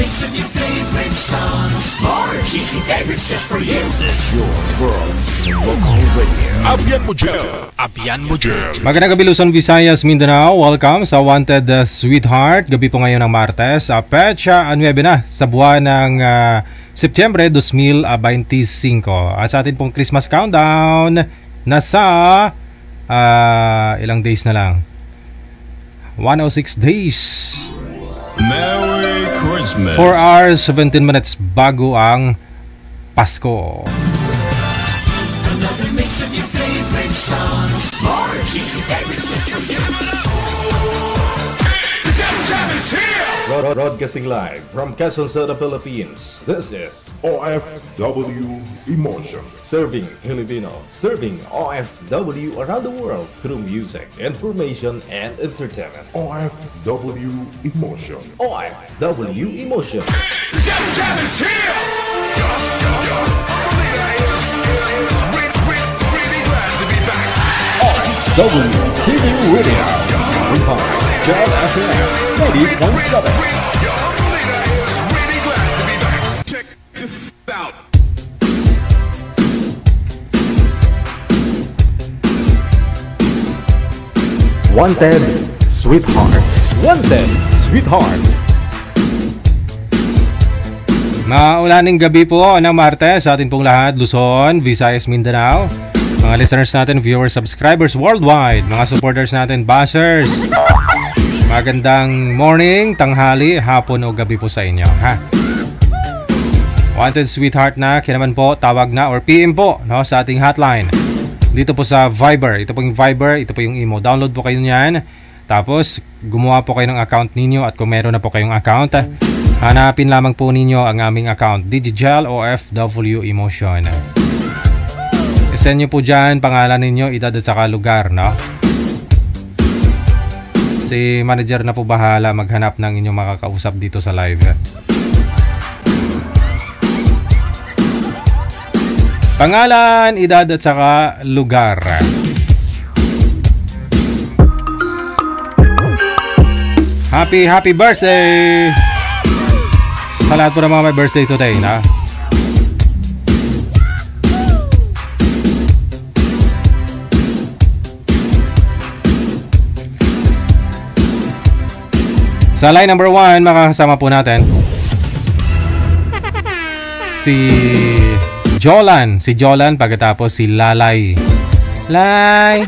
mix of your favorite songs. More cheesy favorites just for you. This is your world local radio. Abyan mo dyan. Abyan mo dyan. Magandang gabi Luzon, Visayas, Mindanao. Welcome sa Wanted Sweetheart. Gabi po ngayon ng Martes. Petsa 9 na sa buwan ng Setyembre 2025. At sa atin pong Christmas countdown, nasa ilang days na lang. 106 days. Merry Christmas. 4 hours, 17 minutes bago ang Pasko. Another mix of your favorite songs. More cheesy favorites just for you. The Devil Jam is here. Broadcasting live from Quezon City, Philippines. This is OFW Emotion. Serving Filipino, serving OFW around the world through music, information, and entertainment. OFW Emotion. OFW Emotion. The Devil Jam is here. Really glad to be back. OFW TV Radio. Report. Jam FM 90.7. Really glad to be back. Check this out. Wanted Sweetheart. Wanted Sweetheart. Maulaning gabi po ng Martes sa atin pong lahat, Luzon, Visayas, Mindanao. Mga listeners natin, viewers, subscribers worldwide, mga supporters natin, bashers. Magandang morning, tanghali, hapon o gabi po sa inyo, ha? Wanted Sweetheart na, kinaman po, tawag na or PM po, no, sa ating hotline. Dito po sa Viber, ito po yung Viber, ito po yung Imo. Download po kayo niyan. Tapos, gumawa po kayo ng account ninyo at kung meron na po kayong account, hanapin lamang po ninyo ang aming account, Digigel OFW Emotion. I-send nyo po dyan, pangalan ninyo, edad at saka lugar, no? Si manager na po bahala maghanap ng inyong makakausap dito sa live. Pangalan, edad at saka lugar. Happy birthday sa lahat po ng mga may birthday today, na? Sa line number 1, makakasama po natin si Jolan, pagkatapos si Lalay. Lay!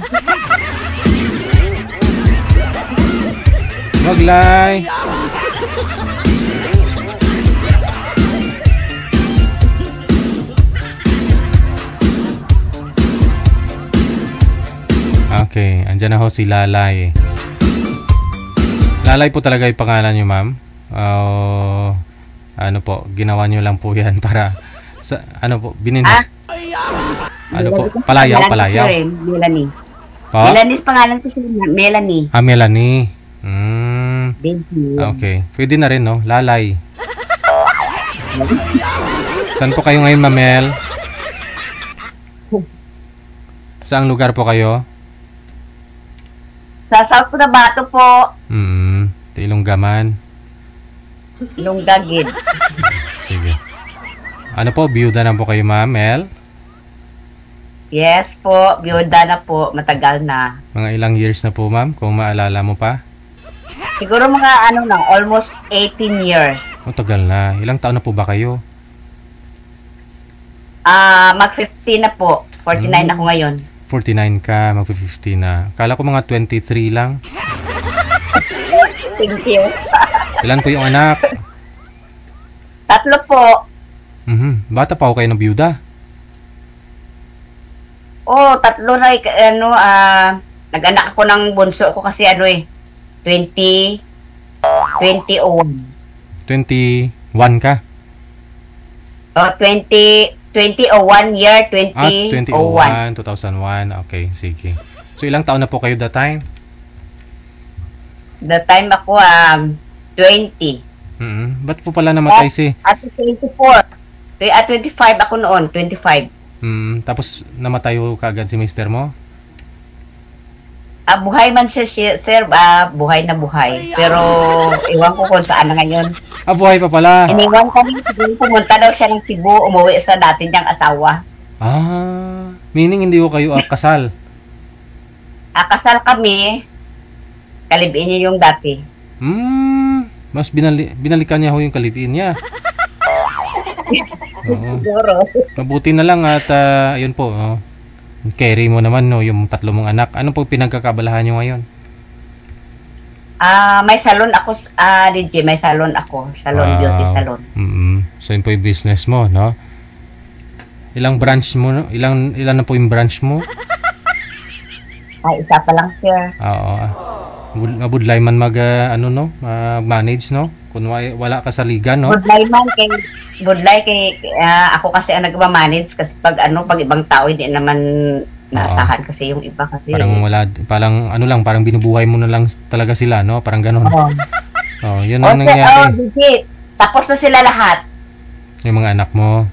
Wag, Lay! Okay, andyan na ho si Lalay. Lalay po talaga yung pangalan nyo, ma'am. Ano po, ginawa nyo lang po yan para sa, ano po, ano po, palayaw. Melanie. Po? Melanie pangalan ko siya, Melanie. Melanie. Okay. Pwede na rin, no? Lalay. Saan po kayo ngayon, Mamel? Saang lugar po kayo? Sa South Cotabato po. Ilonggaman. Ilonggagid. Sige. Ano po, biyuda na po kayo, ma'am, Mel? Yes po, biyuda na po, matagal na. Mga ilang years na po, ma'am, kung maalala mo pa? Siguro mga almost 18 years. Tagal na. Ilang taon na po ba kayo? Mag-50 na po. 49 ako ngayon. 49 ka, mag-50 na. Kala ko mga 23 lang. Thank you. Ilan po yung anak? 3 po. Bata pa ako kayo ng biyuda? Oh, 3 na, nag-anak ako ng bunso ko kasi 2001. 21 ka? 2001 year, 2001. 2001. Okay, sige. So, ilang taon na po kayo that time? That time ako, 20. Ba't po pala namatay si... At 24. At 25 ako noon, 25. Tapos namatay ko kaagad si mister mo? Buhay man siya, sir, buhay na buhay. Pero iwan ko kung saan na ngayon. Buhay pa pala. Iniwan kami, siguro pumunta daw siya ng Cebu, umuwi sa dati niyang asawa. Meaning hindi ko kayo kasal. Kasal kami, kalibiin niya yung dati. Mas binalikan niya ho yung kalitiin niya. Oo. Siguro. Mabuti na lang at yun po. Carry mo naman no, yung 3 mong anak. Ano po pinagkakabalahan niyo ngayon? May salon ako, DJ, may salon ako. Salon, beauty salon. So yun po yung business mo, no? Ilang branch mo, no? Ilan na po yung branch mo? Isa pa lang, sir. Oo. Mabudlay man manage, no? Kung wala ka sa liga, no? Budlay kay ako kasi ang nagma-manage kasi pag ibang tao hindi naman naasahan kasi yung iba kasi. Parang binubuhay mo na lang talaga sila, no? Parang gano'n. Yun ang nangyayari. DJ, tapos na sila lahat. Yung mga anak mo.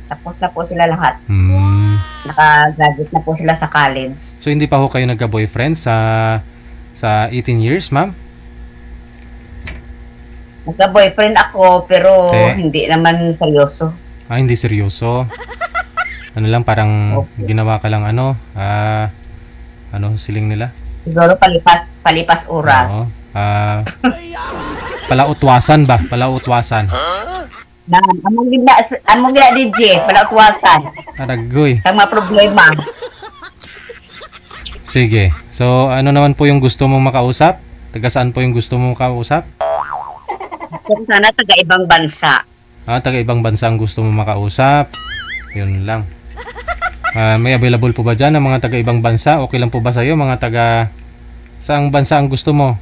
Tapos na po sila lahat. Naka-graduate na po sila sa college. So hindi pa ho kayo nagka-boyfriend sa 18 years, ma'am? Nagka-boyfriend ako pero hindi naman seryoso. Hindi seryoso. Ano lang, parang ginawa ka lang siling nila? Siguro palipas oras. Oo. Palautwasan ba? Palautwasan. Among gina DJ, palautwasan. Aragoy. Sa mga problema. Sige. So, ano naman po yung gusto mong makausap? Taga saan po yung gusto mong makausap? Sana taga ibang bansa. Taga ibang bansa ang gusto mong makausap. Yun lang. May available po ba dyan ng mga taga ibang bansa? Okay lang po ba sa'yo mga taga saang bansa ang gusto mo?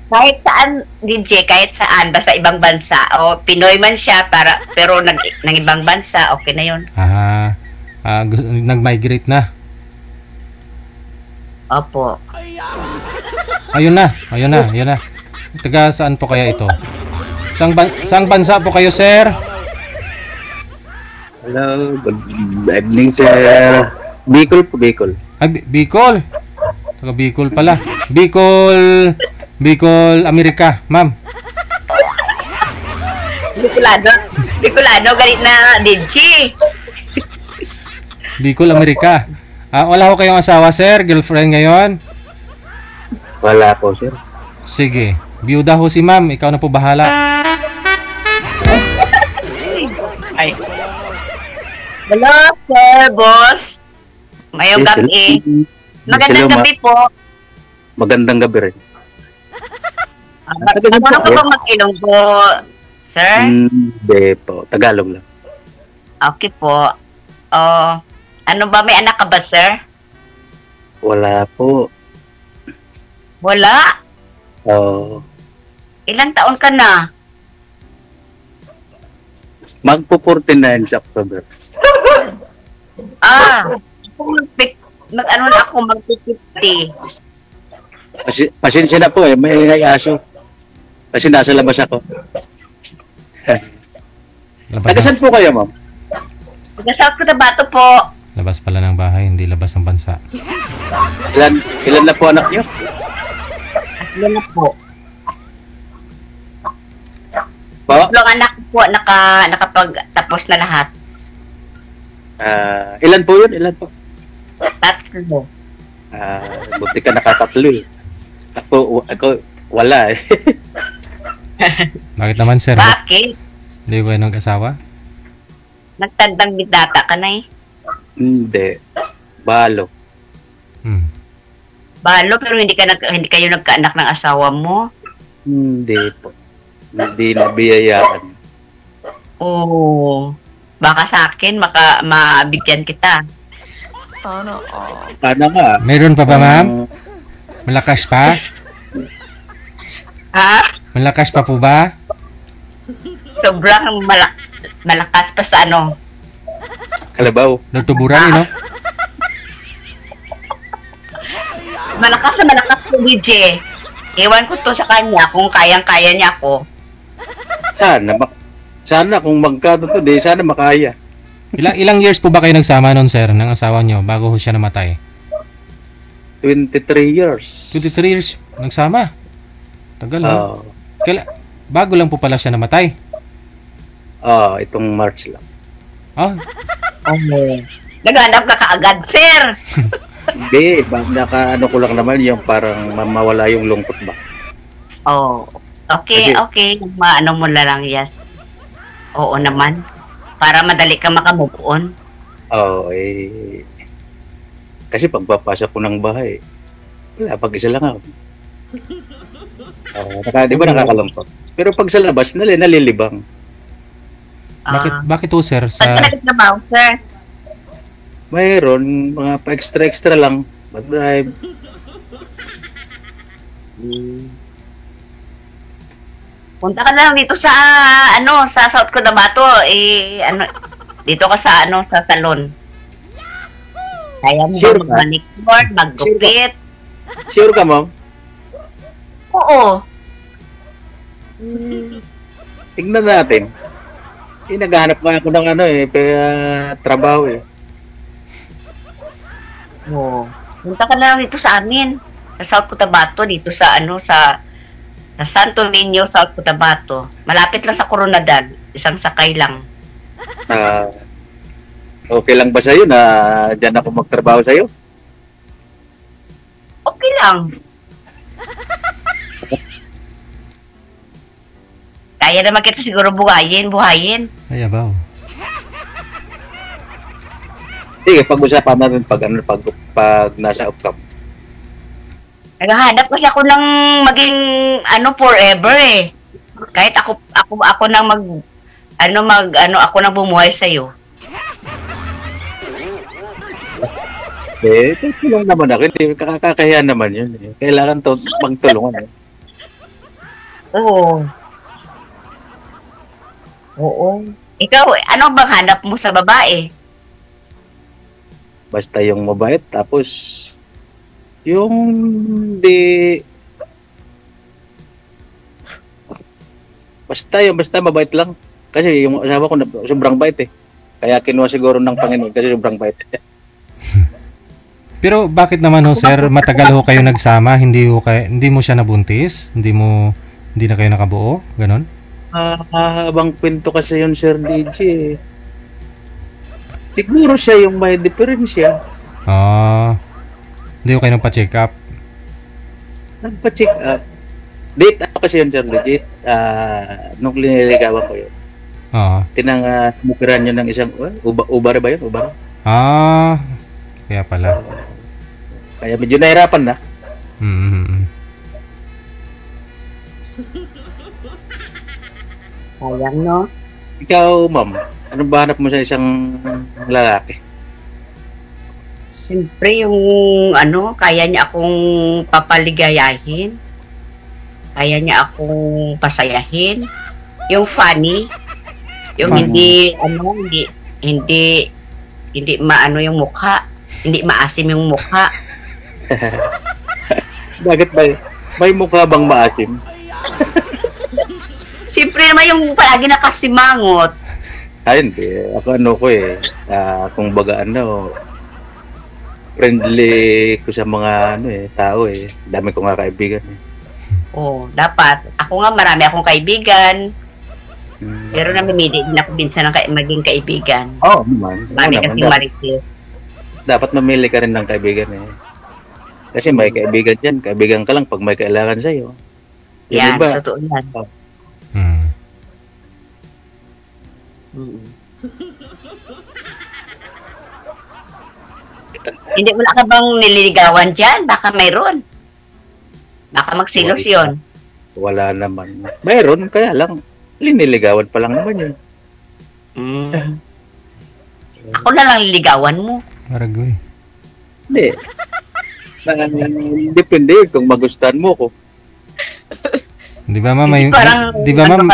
Kahit saan, DJ, kahit saan, basta ibang bansa. O Pinoy man siya, pero ng ibang bansa, okay na yun. Nag-migrate na? Opo. Ayun na. Taga saan po kaya ito? Saang bansa po kayo, sir? Hello, good evening, sir. Bicol po, Bicol. Bicol? Taga Bicol pala. Bicol, Amerika, ma'am. Bicolano, galit na DJ. Bicol, Amerika. Wala ko kayong asawa, sir? Girlfriend ngayon? Wala po, sir. Sige. Biyuda ho si ma'am. Ikaw na po bahala. Ay. Hello, sir, boss. Mayong gabi. Magandang gabi po. Magandang gabi rin. Ano ko ba mag-ilong po, sir? Hindi po. Tagalog lang. Okay po. Ano ba, may anak ka ba, sir? Wala po. Wala? Ilang taon ka na? Magpo-49 sa October. Mag-50. Pasensya na po may aso. Kasi nasa labas ako. Tagasan po kayo, ma'am? Taga-South Cotabato po. Labas pala ng bahay, hindi labas ng bansa. Ilan na po anak niyo? Ilan na po? Po? Tatlong anak po, nakapag-tapos na lahat. Ilan po yun? Ilan po? Tatlo. Buti ka nakatatlo eh. Ako wala eh. Bakit naman, sir? Bakit? Hindi ko kayo nag-asawa? Nagtandang bidata ka na eh. Hindi. Balo. Balo, pero hindi kayo nagkaanak ng asawa mo? Hindi po. Hindi nabiyayaan. Baka sa akin, mabigyan kita. Sana nga. Mayroon pa ba, ma'am? Malakas pa? Ha? Malakas pa po ba? Sobrang malakas pa sa ano? Kalabaw. Nagtuburan, no? Malakas si DJ. Ewan ko to sa kanya kung kayang-kaya niya ako. Sana kung magkano to, sana makaya. Ilang years po ba kayo nagsama noon, sir, ng asawa nyo bago siya namatay? 23 years. 23 years nagsama? Tagal, ha? Bago lang po pala siya namatay. Itong March lang. Oh, Naghanap ka kaagad, sir. Hindi, ano ko lang naman yung parang mawala yung lungkot ba. Okay, okay. Maano mo na lang, yes. Oo naman. Para madali ka makamove on. Kasi pagpapasok ko ng bahay, wala, pag-isa lang ako. Di ba nakakalungkot? Pero pag sa labas, nalilibang. Bakit po, sir? Saan ka nagtrabaho, sir? Mayroon, mga pa-extra lang. Mag-drive. Punta ka na lang dito sa, sa South Cotabato. Dito ka sa, sa salon. Kaya mo Sure mag-manicure, mag-gupit. Sure ka, ma'am? Oo. Tignan natin. Naghahanap nga ako ng trabaho eh. Punta ka na lang dito sa amin. Sa South Cotabato, dito sa sa Santo Niño, South Cotabato. Malapit lang sa Coronadal. Isang sakay lang. Okay lang ba sa'yo na dyan ako magtrabaho sa'yo? Okay lang. Kaya naman kita siguro buhayin. Ay, abaw. Sige, pag-usapan natin pag nasa outcome. Naghahanap kasi ako ng maging forever eh. Kahit ako nang ako nang bumuhay sa iyo. Tulong naman ako. Hindi, kakakahiyan naman yun. Kailangan magtulungan. Oo. Ikaw, ano bang hanap mo sa babae? Basta yung mabait, tapos yung basta mabait lang. Kasi yung asawa ko sobrang bait eh. Kaya kinuha siguro ng Panginoon kasi sobrang bait. Pero bakit naman ho, sir, matagal ho kayo nagsama, hindi mo siya nabuntis? Hindi na kayo nakabuo? Ganon? Habang kwento kasi yun, Sir DJ eh. Siguro siya yung may diferensya. Hindi ko kayo nagpa-check up? Nagpa-check up. Date ako kasi yun, Sir DJ. Nung liniligawan ko yun. Mukiran nyo ng isang, ubar ba yun? Ubar? Kaya pala. Kaya medyo nahirapan na. Sayang, no? Ikaw, ma'am, ano ba hanap mo sa isang lalaki? Siyempre yung kaya niya akong papaligayahin. Kaya niya akong pasayahin. Yung funny. Yung hindi maano yung mukha. Hindi maasim yung mukha. Bakit ba? May mukha bang maasim? Siyempre naman yung palagi nakasimangot. Hindi. Ako kung baga friendly ko sa mga tao eh. Dami ko nga kaibigan eh. Dapat. Ako nga marami akong kaibigan. Pero namimili din ako minsan ng maging kaibigan. Naman. Marami kasing marites. Dapat mamili ka rin ng kaibigan eh. Kasi may kaibigan dyan. Kaibigan ka lang pag may kailangan sa'yo. Yan, totoo yan. Hindi, wala ka bang nililigawan dyan? Baka mayroon. Baka magsilos yun. Wala naman. Mayroon, kaya lang. Liniligawan pa lang naman yun. Ako na lang liligawan mo. Maragoy. Hindi. Depende kung magustuhan mo ko. Di ba, ma'am? Di ba, ma'am?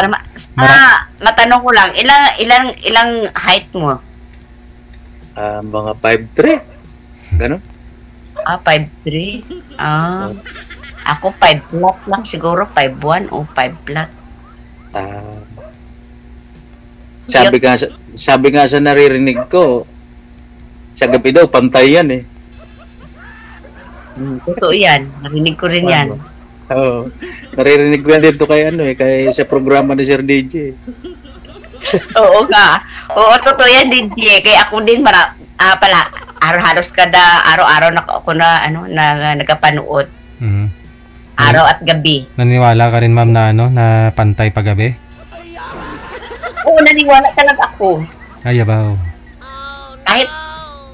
Matanong ko lang, ilang height mo? Mga 5'3". Ganon? 5'3". Ako 5 flat lang siguro, 5'1" o 5 flat. Sabi nga sa naririnig ko, sa gabi daw, pantay yan eh. Totoo yan. Narinig ko rin yan. Oo. Naririnig ko yan dito kay kay sa programa ni Sir DJ. Oo nga. Oo, totoo yan, DJ. Kaya ako din pala, halos kada araw-araw ako na nagapanood. Araw at gabi. Naniwala ka rin, ma'am, na pantay paggabi? Oo, naniwala talaga ako. Ay, abaw.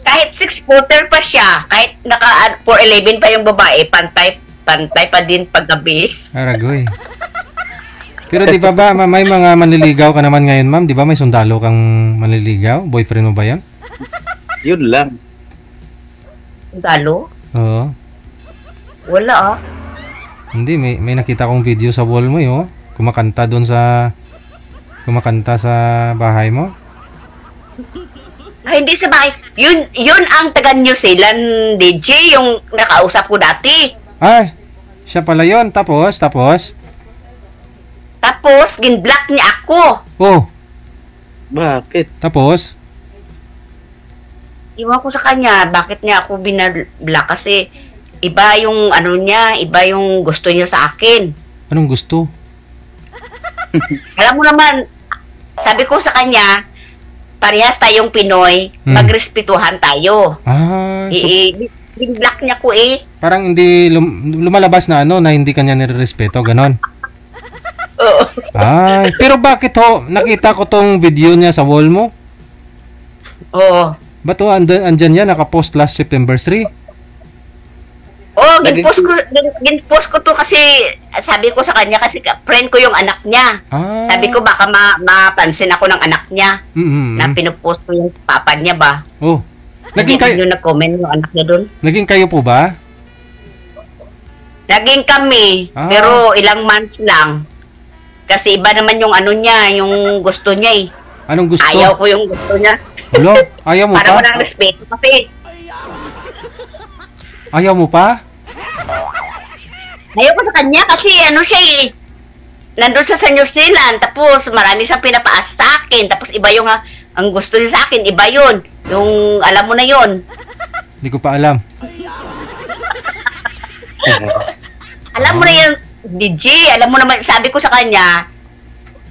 Kahit 6-footer pa siya, kahit naka 4'11 pa yung babae, pantay pa din paggabi. Aragoy. Pero di ba may mga manliligaw ka naman ngayon, ma'am? Di ba may sundalo kang manliligaw? Boyfriend mo ba yan? Yun lang. Sundalo? Oo. Wala Hindi, may nakita kong video sa wall mo, kumakanta sa bahay mo. Hindi sa bahay. Yun ang taga New Zealand DJ, yung nakausap ko dati. Ay, siya pala yun. Tapos, gin-block niya ako. Oh. Bakit? Tapos? Iwan ko sa kanya, bakit niya ako binablock? Kasi iba yung iba yung gusto niya sa akin. Anong gusto? Alam mo naman, sabi ko sa kanya, parehas tayong Pinoy, magrespetuhan tayo. Bin-block niya ko Parang hindi lumalabas na na hindi kanya nirerespeto, ganon. Oo. Ay, pero bakit nakita ko tong video niya sa wall mo? Oo. Ba't andyan yan, nakapost last September 3? Oo, ginpost ko to kasi sabi ko sa kanya kasi friend ko yung anak niya. Sabi ko baka mapansin ako ng anak niya na pinupost ko yung papa niya ba. Oh. Naging kayo nag-comment yung anak niya doon. Naging kayo po ba? Naging kami, pero ilang months lang. Kasi iba naman yung niya, yung gusto niya Anong gusto? Ayaw ko yung gusto niya. Hello? Ayaw mo Para pa? Para walang respeto kasi. Ayaw mo pa? Ayaw ko sa kanya kasi siya nandun sa New Zealand, tapos marami siyang pinapaas sa akin, tapos iba yung ang gusto niya sa akin, iba yun. Yung alam mo na yun. Hindi ko pa alam. Alam mo na yun, DJ, alam mo naman, sabi ko sa kanya,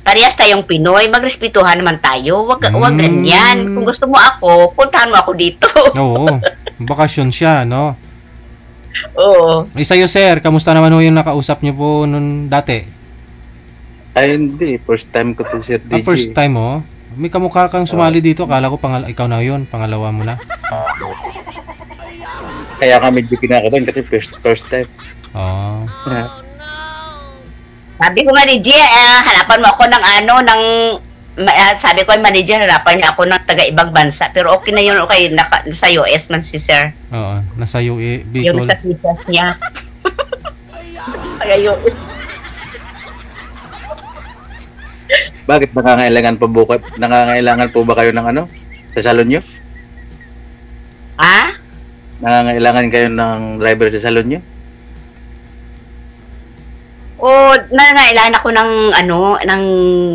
parehas tayong Pinoy, magrespetuhan naman tayo, wag ganyan. Kung gusto mo ako, puntahan mo ako dito. Oo, bakasyon siya, no? Oo. Sa'yo, sir, kamusta naman yung nakausap niyo po nun dati? Ay, hindi. First time ko to, Sir DJ. First time, May kamukha kang sumali dito, kala ko ikaw na yun, pangalawa mo na. Kaya ka medyo kinakabahan kasi first time. Oo. Sabi ko nga ni G, hanapan mo ako ng sabi ko ay manager, hanapan niya ako ng taga-ibang bansa. Pero okay na yun, okay, nasa US man si sir. Oo, nasa UE, Bicol. Yung sa visas niya. Taga-US. Bakit nangangailangan po ba kayo ng sa salon nyo? Nangangailangan kayo ng driver sa salon nyo? O, nangangailangan ako ng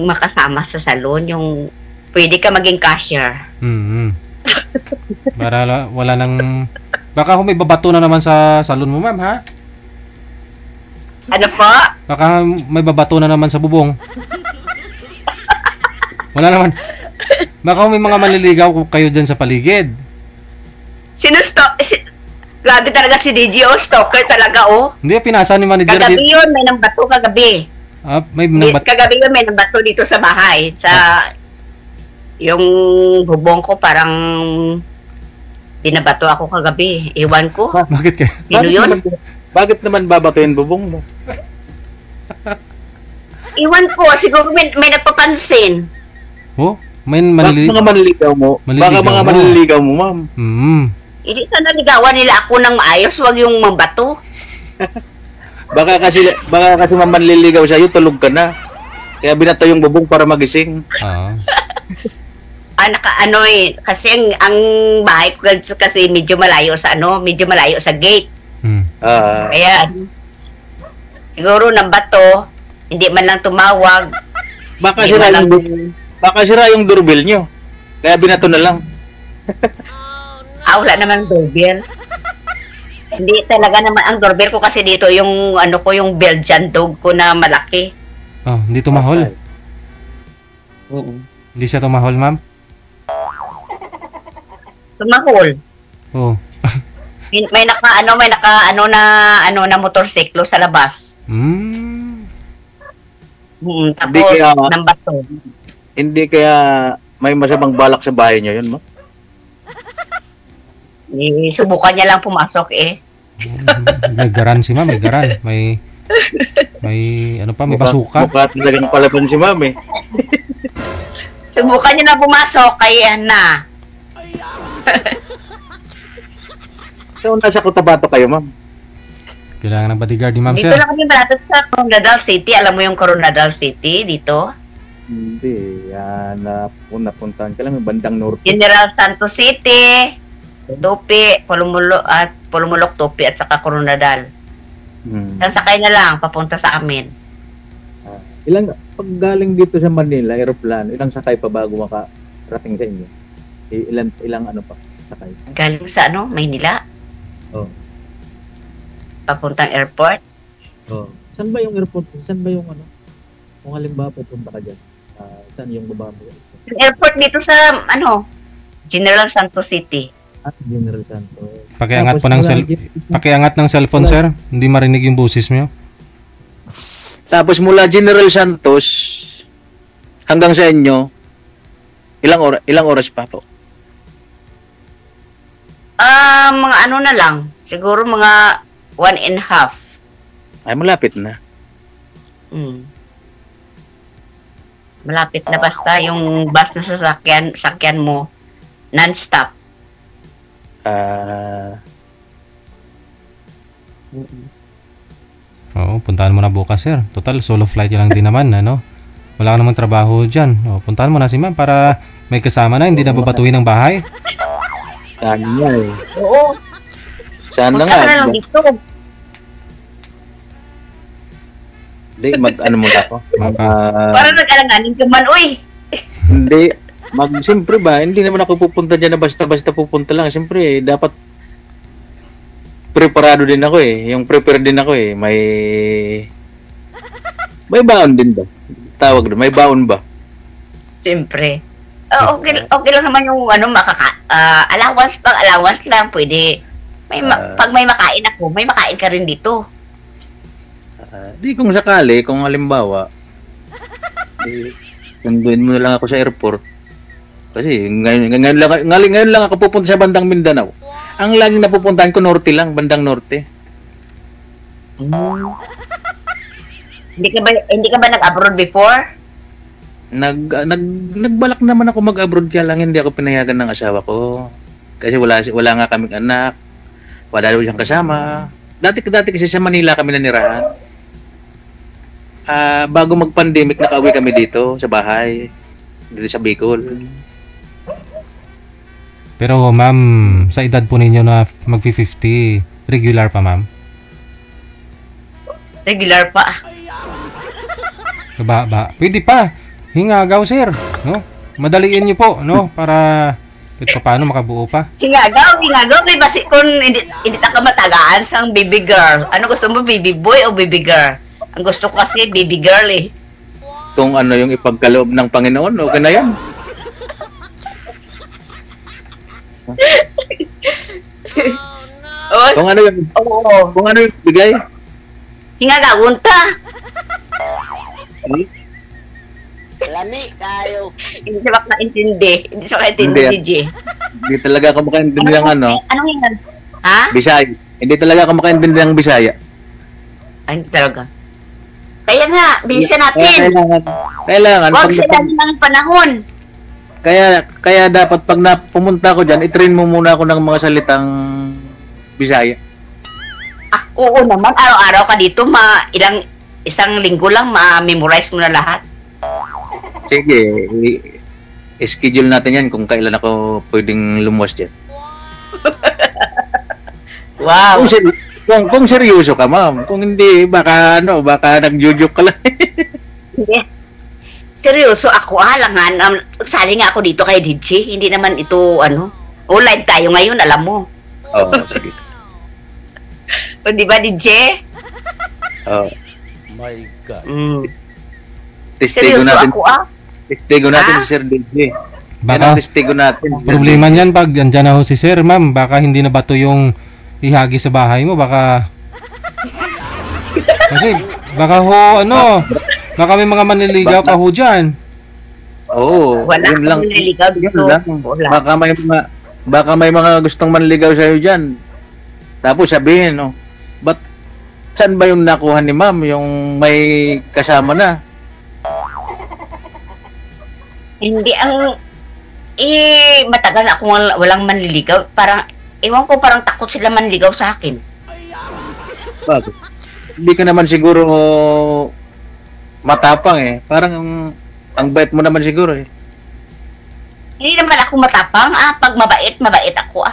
makasama sa salon, yung pwede ka maging cashier. Para wala nang... Baka may babato na naman sa salon mo, ma'am, ha? Ano po? Baka may babato na naman sa bubong. Wala naman. Baka may mga manliligaw kayo dyan sa paligid. Grabe talaga si DJ, stalker talaga, Hindi, pinasa ni manager. Kagabi yun, may nambato kagabi. May nambato. Kagabi yun, may nambato dito sa bahay. Yung bubong ko parang binabato ako kagabi. Iwan ko. Bakit ka? Sino yun? Bakit naman babatuin bubong mo? Iwan ko, siguro may nagpapansin. May mga manliligaw mo? Baka mga manliligaw mo, ma'am. Hindi sana ligawan nila ako ng maayos, wag yung mambato. baka kasi manliligaw sa'yo, tulog ka na. Kaya binato yung bubong para magising. Kasi ang bahay ko kasi medyo malayo sa gate. Kaya siguro nambato, hindi man lang tumawag. Baka sira yung doorbell nyo. Kaya binato na lang. Wala naman doorbell. Hindi talaga naman ang doorbell ko kasi dito yung ano ko, yung Belgian dog ko na malaki. Oh, hindi tumahol. Hindi siya tumahol, ma'am? Tumahol. Oh. may naka na motorsiklo sa labas. Tapos nambato. Hindi kaya may masamang balak sa bahay niyo yun, mo? Subukan niya lang pumasok eh. May garan si ma'am, may garan. May ano pa, may basuka. Mukha talagang palaban si ma'am eh. Subukan niya na pumasok, kaya na. So, nasa Cotabato kayo, ma'am? Kailangan ng bodyguard ni ma'am, dito sir. Dito lang kami malapit sa Coronadal City. Alam mo yung Coronadal City dito? Hindi. Napuntahan ka lang yung bandang norte. General Santos City, Tupi, Pulumulok, Tupi, at saka Coronadal. Sakay na lang, papunta sa amin. Pag galing dito sa Manila, aeroplano, ilang sakay pa bago makarating sa inyo? Ilang ano pa sakay? Galing sa Maynila? Oh. Papuntang airport? Oh. Saan ba yung airport? Saan ba yung kung halimbawa pupunta ka dyan? Saan yung baba mo? Yung airport dito sa General Santos City. General Santos. Pakiangat ng cellphone, sir. Hindi marinig yung boses mo. Tapos mula General Santos hanggang sa inyo, ilang oras pa po? Mga na lang. Siguro mga 1.5. Ay, malapit na. Malapit na basta yung bus na sakyan mo non-stop. Oo, puntahan mo na bukas, sir. Total, solo flight lang din naman, Wala ka namang trabaho dyan. Puntahan mo na si ma'am para may kasama na, hindi na babatuhin ng bahay. Sana nga eh. Oo. Sana nga. Punta na lang dito. Hindi, muna ako. Para nag-alanganin ka man, uy. Hindi. Siyempre ba, hindi naman ako pupunta dyan na basta-basta pupunta lang. Siyempre, dapat preparado din ako eh. Yung prepare din ako eh. May baon din ba? Tawag doon, may baon ba? Siyempre. Okay lang naman yung allowance lang. Pwede. Pag may makain ako, may makain ka rin dito. Di kung sakali, kung halimbawa, sunduin mo na lang ako sa airport. Kasi ngayon lang ako pupunta sa bandang Mindanao. Ang laging napupuntahan ko norte lang, bandang norte. Hindi ka ba nag-abroad before? Nagbalak naman ako mag-abroad, kaya lang hindi ako pinayagan ng asawa ko. Kasi wala nga kaming anak. Wala daw siyang kasama. Dati kasi sa Manila kami nanirahan. Bago mag-pandemic, nakauwi kami dito sa bahay. Dito sa Bicol. Pero ma'am, sa edad po ninyo na mag-50, regular pa, ma'am? Regular pa. Pwede pa. Hingagaw, sir. Madaliin niyo po, para paano makabuo pa. Hingagaw. May basi kung hindi ka matagaan sang baby girl. Ano gusto mo, baby boy o baby girl? Ang gusto ko kasi baby girl eh. Kung yung ipagkaloob ng Panginoon, okay na yan. Kung ano yung bigay? Hingagawon ta. Lami kayo. Hindi siya makaintindi. Hindi siya makaintindi, DJ. Hindi talaga ako makaintindi ng Anong hingan? Ha? Bisaya. Hindi talaga ako makaintindi ng Bisaya. Ay, hindi talaga. Kaya nga, bilisan natin. Kailangan. Huwag sila ng panahon. Kaya dapat pag pumunta ko dyan, i-train mo muna ako ng mga salitang Bisaya. Oo naman. Araw-araw ka dito, isang linggo lang, ma-memorize mo na lahat. Sige, schedule natin yan kung kailan ako pwedeng lumuwas dyan. Wow. Kung seryoso ka, ma'am. Kung hindi, baka nagjujuk ka lang. Hindi. Seryoso ako, halangan. Sali nga ako dito kay DJ. Hindi naman ito, live tayo ngayon, alam mo. Oo, sige. O, di ba, DJ? Oh. My God. Testigo Seryoso natin. ako, Testigo natin si Sir DJ. Baka testigo natin. problema niyan pag andyan na ho si sir, ma'am, baka hindi na bato yung ihagi sa bahay mo, baka kasi baka ho baka may mga manliligaw ka ho dyan. Oo, Wala yun lang. akong nililigaw dito. Yun lang. Wala. Baka may mga gustong manligaw sa'yo dyan. Tapos sabihin, ba't saan ba yung nakuha ni ma'am yung may kasama na? Hindi matagal na akong walang manliligaw. Parang, ewan ko, parang takot sila manligaw sa akin. Bakit? Hindi ka naman siguro matapang eh. Parang ang bait mo naman siguro eh. Hindi naman ako matapang. Pag mabait ako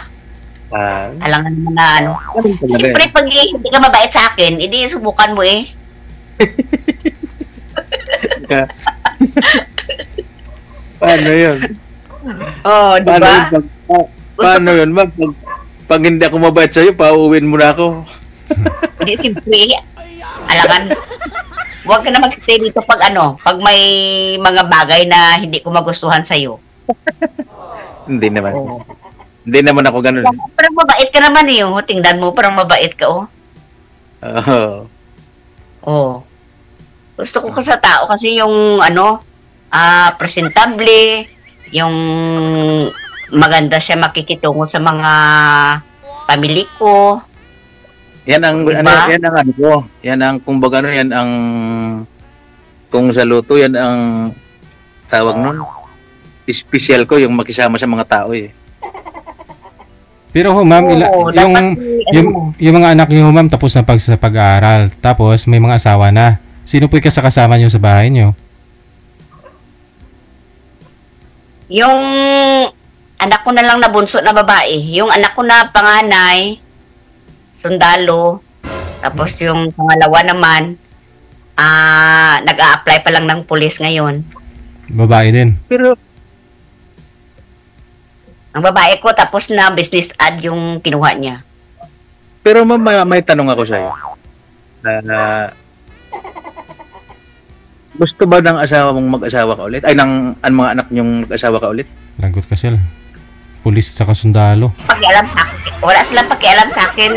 alangan naman na Siyempre, pag hindi ka mabait sa akin, hindi subukan mo eh. Paano yun? Di ba? Paano yun, ma'am? Pag hindi ako mabait sa'yo, pauuwin mo na ako. Hindi, siyempre. Alangan. Huwag ka na mag-stay dito pag may mga bagay na hindi ko magustuhan sa'yo. Hindi naman. Hindi naman ako ganun. Parang mabait ka naman eh. Tingnan mo, parang mabait ka Gusto ko sa tao kasi yung presentable, yung maganda siya makikitungo sa mga pamilya ko. Yan ang yan ang kumbaga yan ang kung sa luto yan ang tawag nun. Special ko yung makisama sa mga tao eh. Pero ho ma'am, yung mga anak niyo ma'am tapos na sa pag-aaral, tapos may mga asawa na. Sino po kasama niyo sa bahay niyo? Yung anak ko na lang na bunso na babae. Yung anak ko na panganay, sundalo. Tapos yung pangalawa naman, nag-a-apply pa lang ng pulis ngayon. Babae din? Pero ang babae ko, tapos na business ad yung kinuha niya. Pero may tanong ako sa'yo. Gusto ba ng asawa mong mag-asawa ka ulit? Ay, ng mga anak niyong mag-asawa ka ulit? Lagot ka sila. Pulis at saka sundalo. Pakialam sa akin. Wala silang pakialam sa akin,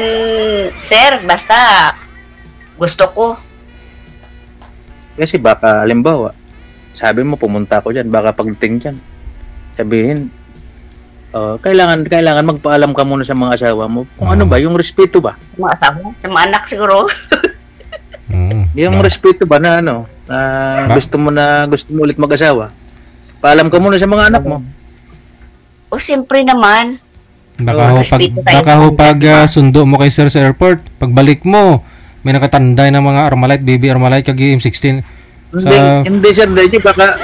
sir. Basta, gusto ko. Kasi baka, halimbawa, sabi mo, pumunta ako dyan. Baka pagdating dyan, sabihin, kailangan magpaalam ka muna sa mga asawa mo. Kung ano ba, yung respeto ba? Sa mga asawa? Sa mga anak siguro. Yung respeto ba na gusto mo ulit mag-asawa? Paalam ka muna sa mga anak mo. Siyempre naman. Baka pag sundo mo kay sir sa airport, pagbalik mo, may nakatanday ng mga Armalite, baby Armalite, kag M16. Hindi sir,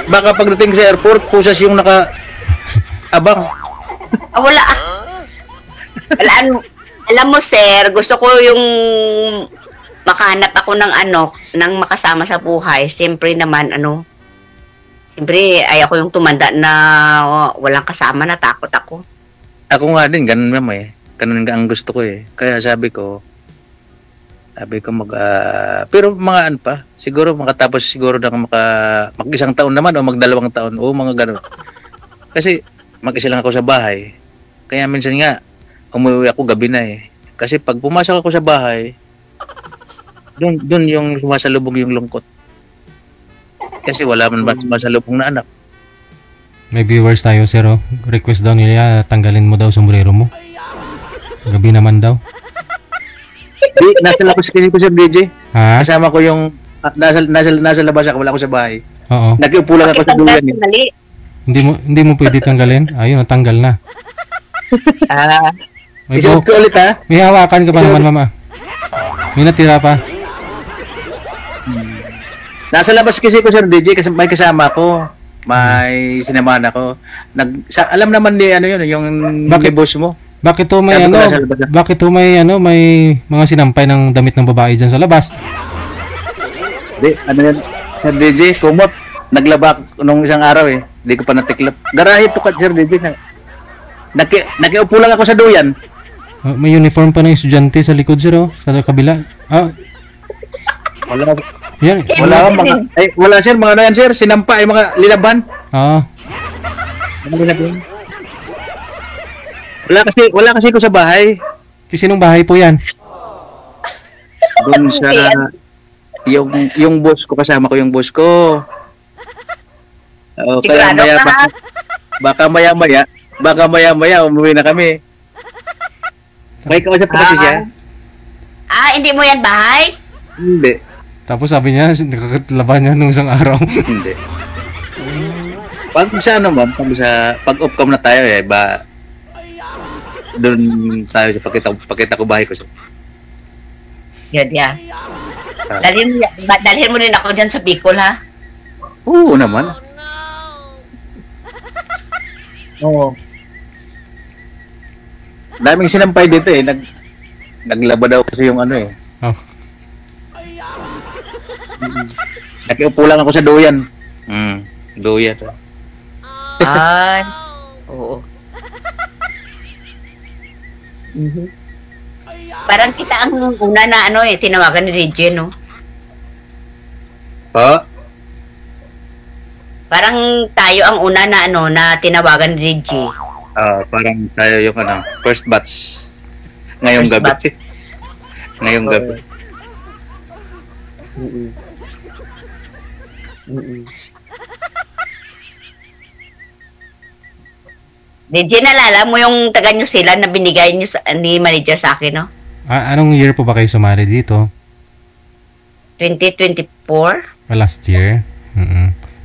baka pagdating sa airport, pusas yung abang. Wala. Alam mo sir, gusto ko yung makahanap ako ng makasama sa buhay. Siyempre naman, siyempre, ayaw ko yung tumanda na walang kasama, natakot ako. Ako nga din, ganun naman eh. Ganun ang gusto ko eh. Kaya sabi ko pero mga pa, siguro makatapos siguro ng mag-isang taon naman o mag-2 taon o mga ganun. Kasi mag-isa lang ako sa bahay. Kaya minsan nga, umuwi ako gabi na eh. Kasi pag pumasok ako sa bahay, doon yung sumasalubong yung lungkot. Kasi wala man ba sumasalubong na anak. May viewers tayo, sir. Request daw nila, tanggalin mo daw sombrero mo. Gabi naman daw. Nasa labas kasi ko, Sir DJ. Ha? Kasama ko yung nasa labas ako, wala ako sa bahay. Oo. Nakiupo lang ako sa duyan eh. Hindi mo pwede tanggalin? Ayun, natanggal na. Isuot ko ulit ha? May hawakan ka pa naman, mama. May natira pa. Nasa labas kasi ko, Sir DJ, kasi may kasama ko. May sinamahan ako. Alam naman ni yung boss mo. Bakit to may may mga sinampay ng damit ng babae diyan sa labas? Yan, Sir DJ, kumot. Naglaba nung isang araw eh. Hindi ko pa natiklop. Garahe to ka, Sir DJ. Nakiupo lang ako sa duyan. May uniform pa ng estudyante sa likod, sir, oh. Sa kabila. Wala. Yan. Wala sir, mga ano yan sir, sinampa ay mga lilaban. Mga lilaban. Wala kasi ko sa bahay. Sinong bahay po yan? Doon sa yung boss ko, kasama ko yung boss ko. Kaya baka maya umuwi na kami. May kausap ko kasi siya. Hindi mo yan bahay? Hindi. Tapos sabi niya, nakakatlaban niya nung isang araw. Hindi. Pag sa ano ma'am, pag-off cam na tayo doon tayo pakita ko bahay ko siya. Yan. Dalhin mo rin ako dyan sa Bicol, ha? Oo naman. Oo. Daming sinampay dito naglaba daw kasi yung ano . Nakiupo lang ako sa duyan. Duyan. Oo. Parang kita ang una na tinawagan ni Regine, no? Parang tayo ang una na na tinawagan ni Regine. Parang tayo yung first batch. Ngayong gabi. Ngayong gabi. Regine, nalala mo yung taga New Zealand na binigay niyo ni manager sa akin, no? Anong year po ba kayo sumali dito? 2024. Last year.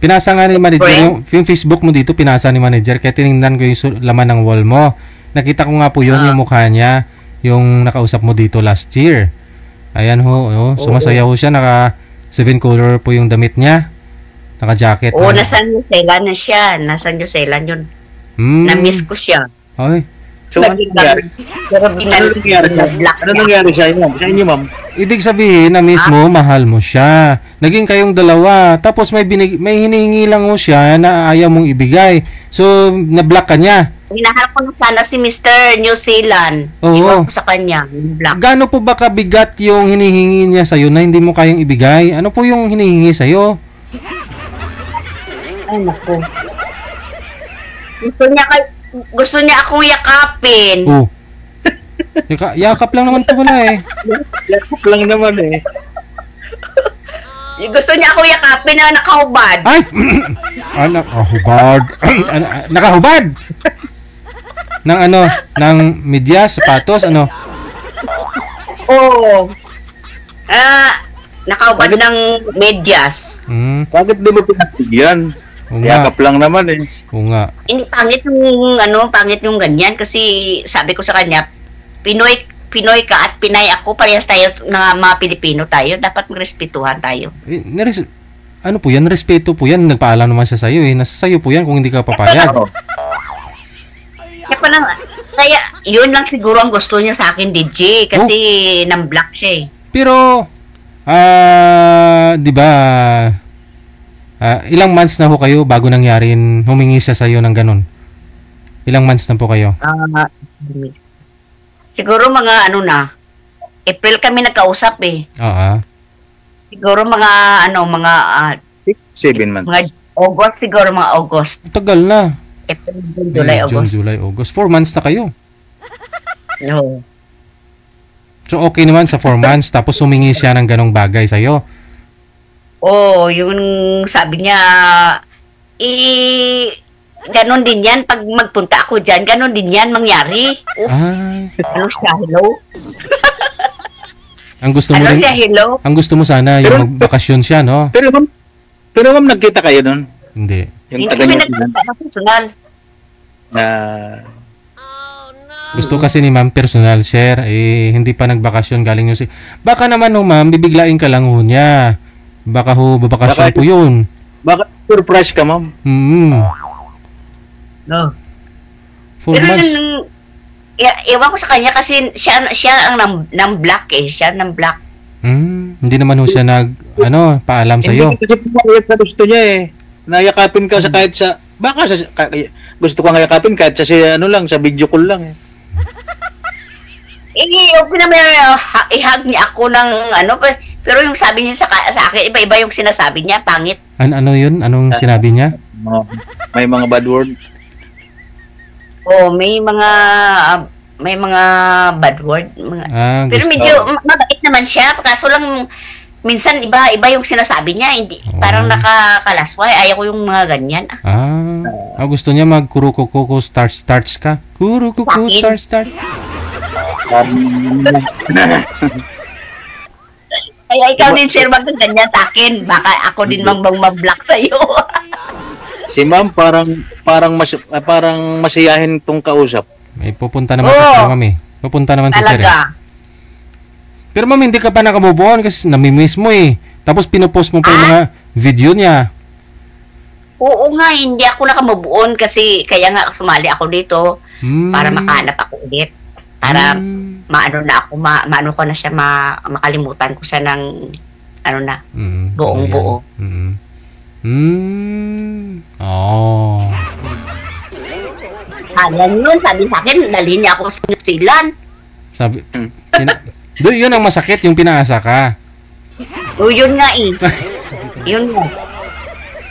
Pinasa nga ni manager yung Facebook mo dito, pinasa ni manager kaya tinignan ko yung laman ng wall mo. Nakita ko nga po yun, yung mukha niya, yung nakausap mo dito last year. Ayan ho, sumasayaw siya, naka 7 color po yung damit niya. Naka-jacket. Nasa New Zealand na siya. Nasa New Zealand yun. Na-miss ko siya. Ay. So, ano nangyari sa inyo? Sa inyo, ma'am? Ibig sabihin na mismo, mahal mo siya. Naging kayong dalawa. Tapos may hinihingi lang mo siya na ayaw mong ibigay. So, na-block ka niya. Hinaharap ko na sana si Mr. New Zealand. Iwan ko sa kanya. Block. Gaano po ba kabigat yung hinihingi niya sa'yo na hindi mo kayang ibigay? Ano po yung hinihingi sa'yo? Ay, naku. Gusto niya akong yakapin. Yakap lang naman to wala Yakap lang naman Gusto niya akong yakapin na nakahubad. Ay! Nakahubad. Nakahubad! Ng medyas, sapatos, Oo. Nakahubad ng medyas. Bakit di mo pinagbigyan? Yakap lang naman Oo nga. Pangit yung ganyan kasi sabi ko sa kanya, Pinoy ka at Pinay ako, parehas tayo na mga Pilipino tayo, dapat magrespetuhan tayo. Ano po yan? Respeto po yan. Nagpaalam naman siya sa'yo Nasa sa'yo po yan kung hindi ka papayag. Kaya yun lang siguro ang gusto niya sa akin, DJ, kasi nang-block siya Pero, di ba, ilang months na ho kayo bago nangyarin humingi siya sa'yo ng ganun? Ilang months na po kayo? Siguro mga April kami nagkausap Siguro mga 7 months. Mga August siguro, mga August. Tagal na. April, July, August. June, July, August. 4 months na kayo. No. So okay naman sa 4 months tapos humingi siya ng ganong bagay sa'yo? Yung sabi niya, ganon din yan. Pag magpunta ako dyan, ganon din yan mangyari. Hello? Ang gusto mo rin, hello? Ang gusto mo sana yung magbakasyon siya, no? Pero ma'am, nagkita kayo nun? Hindi. Hindi kami nagkita na personal. Gusto kasi ni ma'am personal, sir. Hindi pa nagbakasyon galing nyo Baka naman ma'am, bibiglain ka lang niya. Baka babakasyon po yun. Baka surprise ka, ma'am. No. 4 months. Ewan ko sa kanya kasi siya ang nang-block Siya nang-block. Hindi naman siya paalam sa'yo. Hindi kasi pumayag sa gusto niya Nayakapin ka sa kahit sa... Gusto ko nga yakapin kahit sa sa video call lang okay naman ihag niya ako ng ano, pero yung sabi niya sa akin, iba-iba yung sinasabi niya, pangit. Ano yun? Anong sinabi niya? May mga bad word. Oh, may mga bad word. Pero gusto. medyo mabait naman siya, kaso lang minsan iba yung sinasabi niya, hindi parang nakakalasway. Ayaw ko yung mga ganyan. Gusto niya mag-kurukukuku starch ka? Kurukuku starch. Kaya ikaw din, sir, ganyan sa akin. Baka ako din mag-block sa'yo. Si ma'am parang masiyahin tong kausap. May pupunta naman sa sir, ma'am eh. Pupunta naman sa sir. Talaga. Pero ma'am, hindi ka pa nakamove on kasi namimiss mo eh. Tapos pinopost mo pa yung mga video niya. Oo nga, hindi ako nakamubuon kasi kaya nga sumali ako dito para makahanap ako ulit. Para maano ko na siya, makalimutan ko siya ng buong buo. Alam yun, sabi sa akin, dali niya ako sa New Zealand. Sabi, yun ang masakit, yung pinaasa ka. Yun nga eh. Yun nga.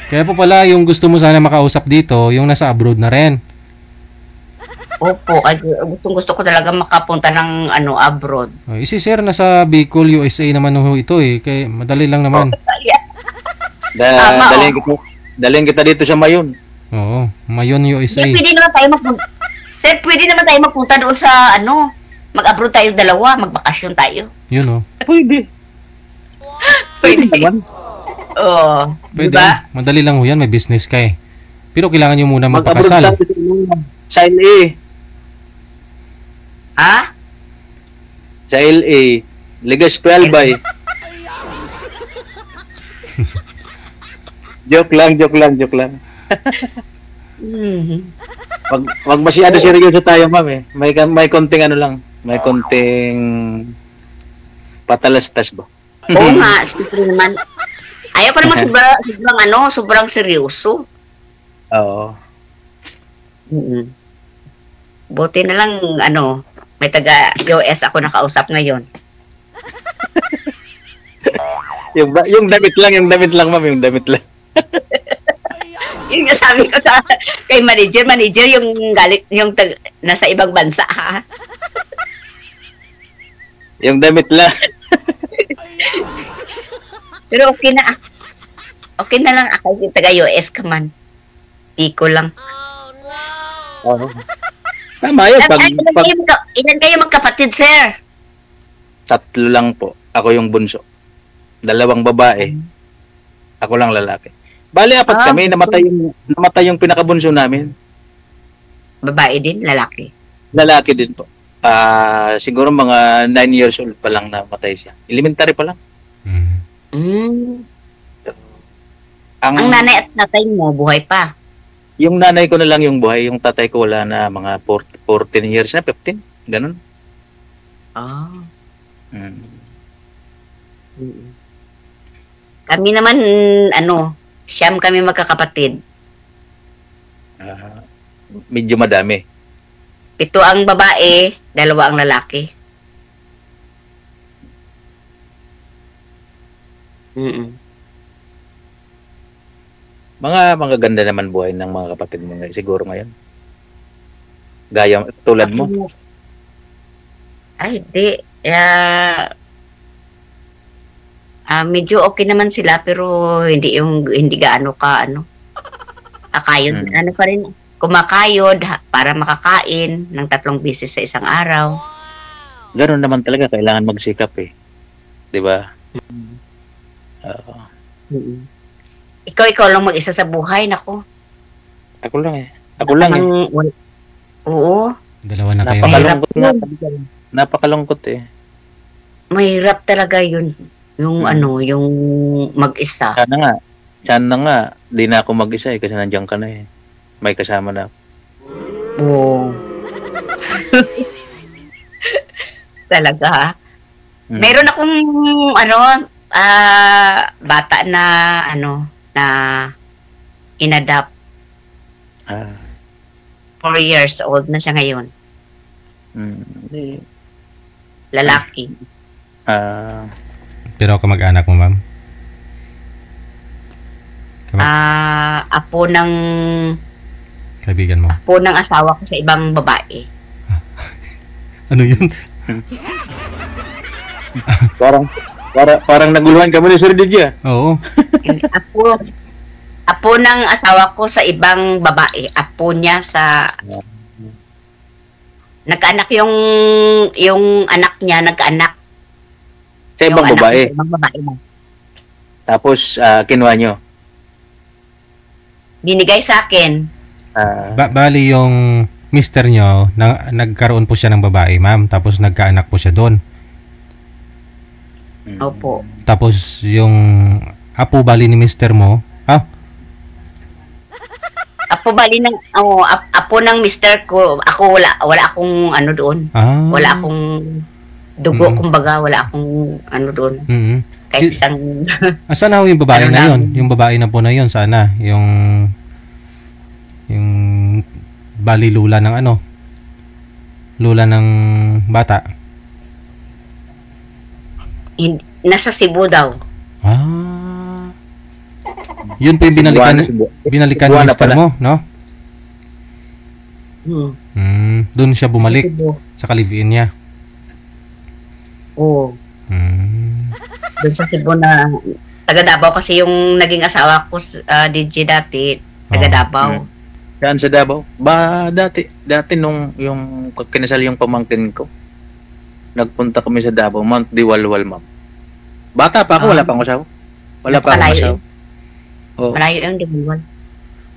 Kaya po pala, yung gusto mo sana makausap dito, yung nasa abroad na rin. Opo, gusto ko talaga makapunta ng abroad. Si sir, nasa Bicol, USA naman ito eh. Kaya madali lang naman. Dalhin kita dito sa Mayon. Oo, Mayon, USA. Pwede naman tayo magpunta. Sir, pwede naman tayo magpunta doon sa mag-abroad tayo dalawa, magbakasyon tayo. Yun Pwede. Pwede naman. Oo. Pwede. Diba? Madali lang yan, may business ka eh. Pero kailangan nyo muna magpakasal. Sa LA. Ha? Sa LA. Legaspi Albay. Joke lang. Wag masyado seryoso tayo, ma'am eh. May konting may konting patalastas ba? Oo nga, siyempre naman. Ayaw ko naman sobrang seryoso. Oo. Buti na lang, may taga-US ako nakausap ngayon. yung damit lang, ma'am, yung damit lang. Yung sabi ko kay manager yung galit, nasa ibang bansa, ha? Yung damit lang. Pero okay na. Okay na lang ako, yung taga-US ka man. Iko lang. Tama yun. Ilan kayo magkapatid, sir? 3 lang po. Ako yung bunso. 2 babae. Ako lang lalaki. Bali, 4 kami. Namatay yung pinakabunso namin. Babae din? Lalaki? Lalaki din po. Siguro mga 9 years old pa lang namatay siya. Elementary pa lang. Ang nanay at tatay mo, buhay pa? Yung nanay ko na lang yung buhay. Yung tatay ko wala na, mga 14 years na, 15. Ganun. Kami naman, siyam kami magkakapatid. Medyo madami. 7 ang babae, 2 ang lalaki. Mga ganda naman buhay ng mga kapatid mo siguro ngayon. Gaya tulad mo. Ay, di. Medyo okay naman sila pero hindi gaano ka kakayod. Pa rin, kumakayod para makakain ng 3 beses sa isang araw. Ganoon naman talaga, kailangan magsikap eh. 'Di ba? Ikaw lang mag-isa sa buhay, nako. Ako lang eh. Oo. 2 na kayo. Napakalungkot eh. Mahirap talaga yun. Yung yung mag-isa. Sana nga, di na ako mag-isa eh, kasi nandiyan ka na eh. May kasama na. Oo. Talaga. Meron akong bata na na inadapt. 4 years old na siya ngayon. lalaki. Pero kamag-anak mo, ma'am? Apo ng kaibigan mo? Apo ng asawa ko sa ibang babae. Ano yun? Parang naguluhan ka mo ni Sir DJ. Oo. Apo ng asawa ko sa ibang babae. Apo niya sa nagkaanak yung anak niya nagkaanak sa ibang babae. Sa ibang babae mo. Tapos kinuha nyo. Binigay sa akin. Bali yung mister nyo, nagkaroon po siya ng babae, ma'am. Tapos nagkaanak po siya doon. Opo. Tapos yung apo bali ni mister mo, Apo bali ng apo ng mister ko. Ako wala akong ano doon. Wala akong dugo kumbaga, wala akong ano doon. Kahit isang asan na yung babae na yun? Yung babae na po na yun, sana? Yung bali lula ng ano? Lula ng bata? Nasa Cebu daw. Yun po yung binalikan ni mister mo, no? Doon siya bumalik sa live-in niya. Oo. Doon sa Cebu na taga Davao kasi yung naging asawa ko DJ dati, taga Davao. Saan sa Davao? Dati nung yung kinasal yung pamangkin ko. Nagpunta kami sa Davao, Mount Diwalwal, ma'am. Bata pa ako, wala pa akong asawa. Wala pa akong asawa. Malayo yung Diwalwal.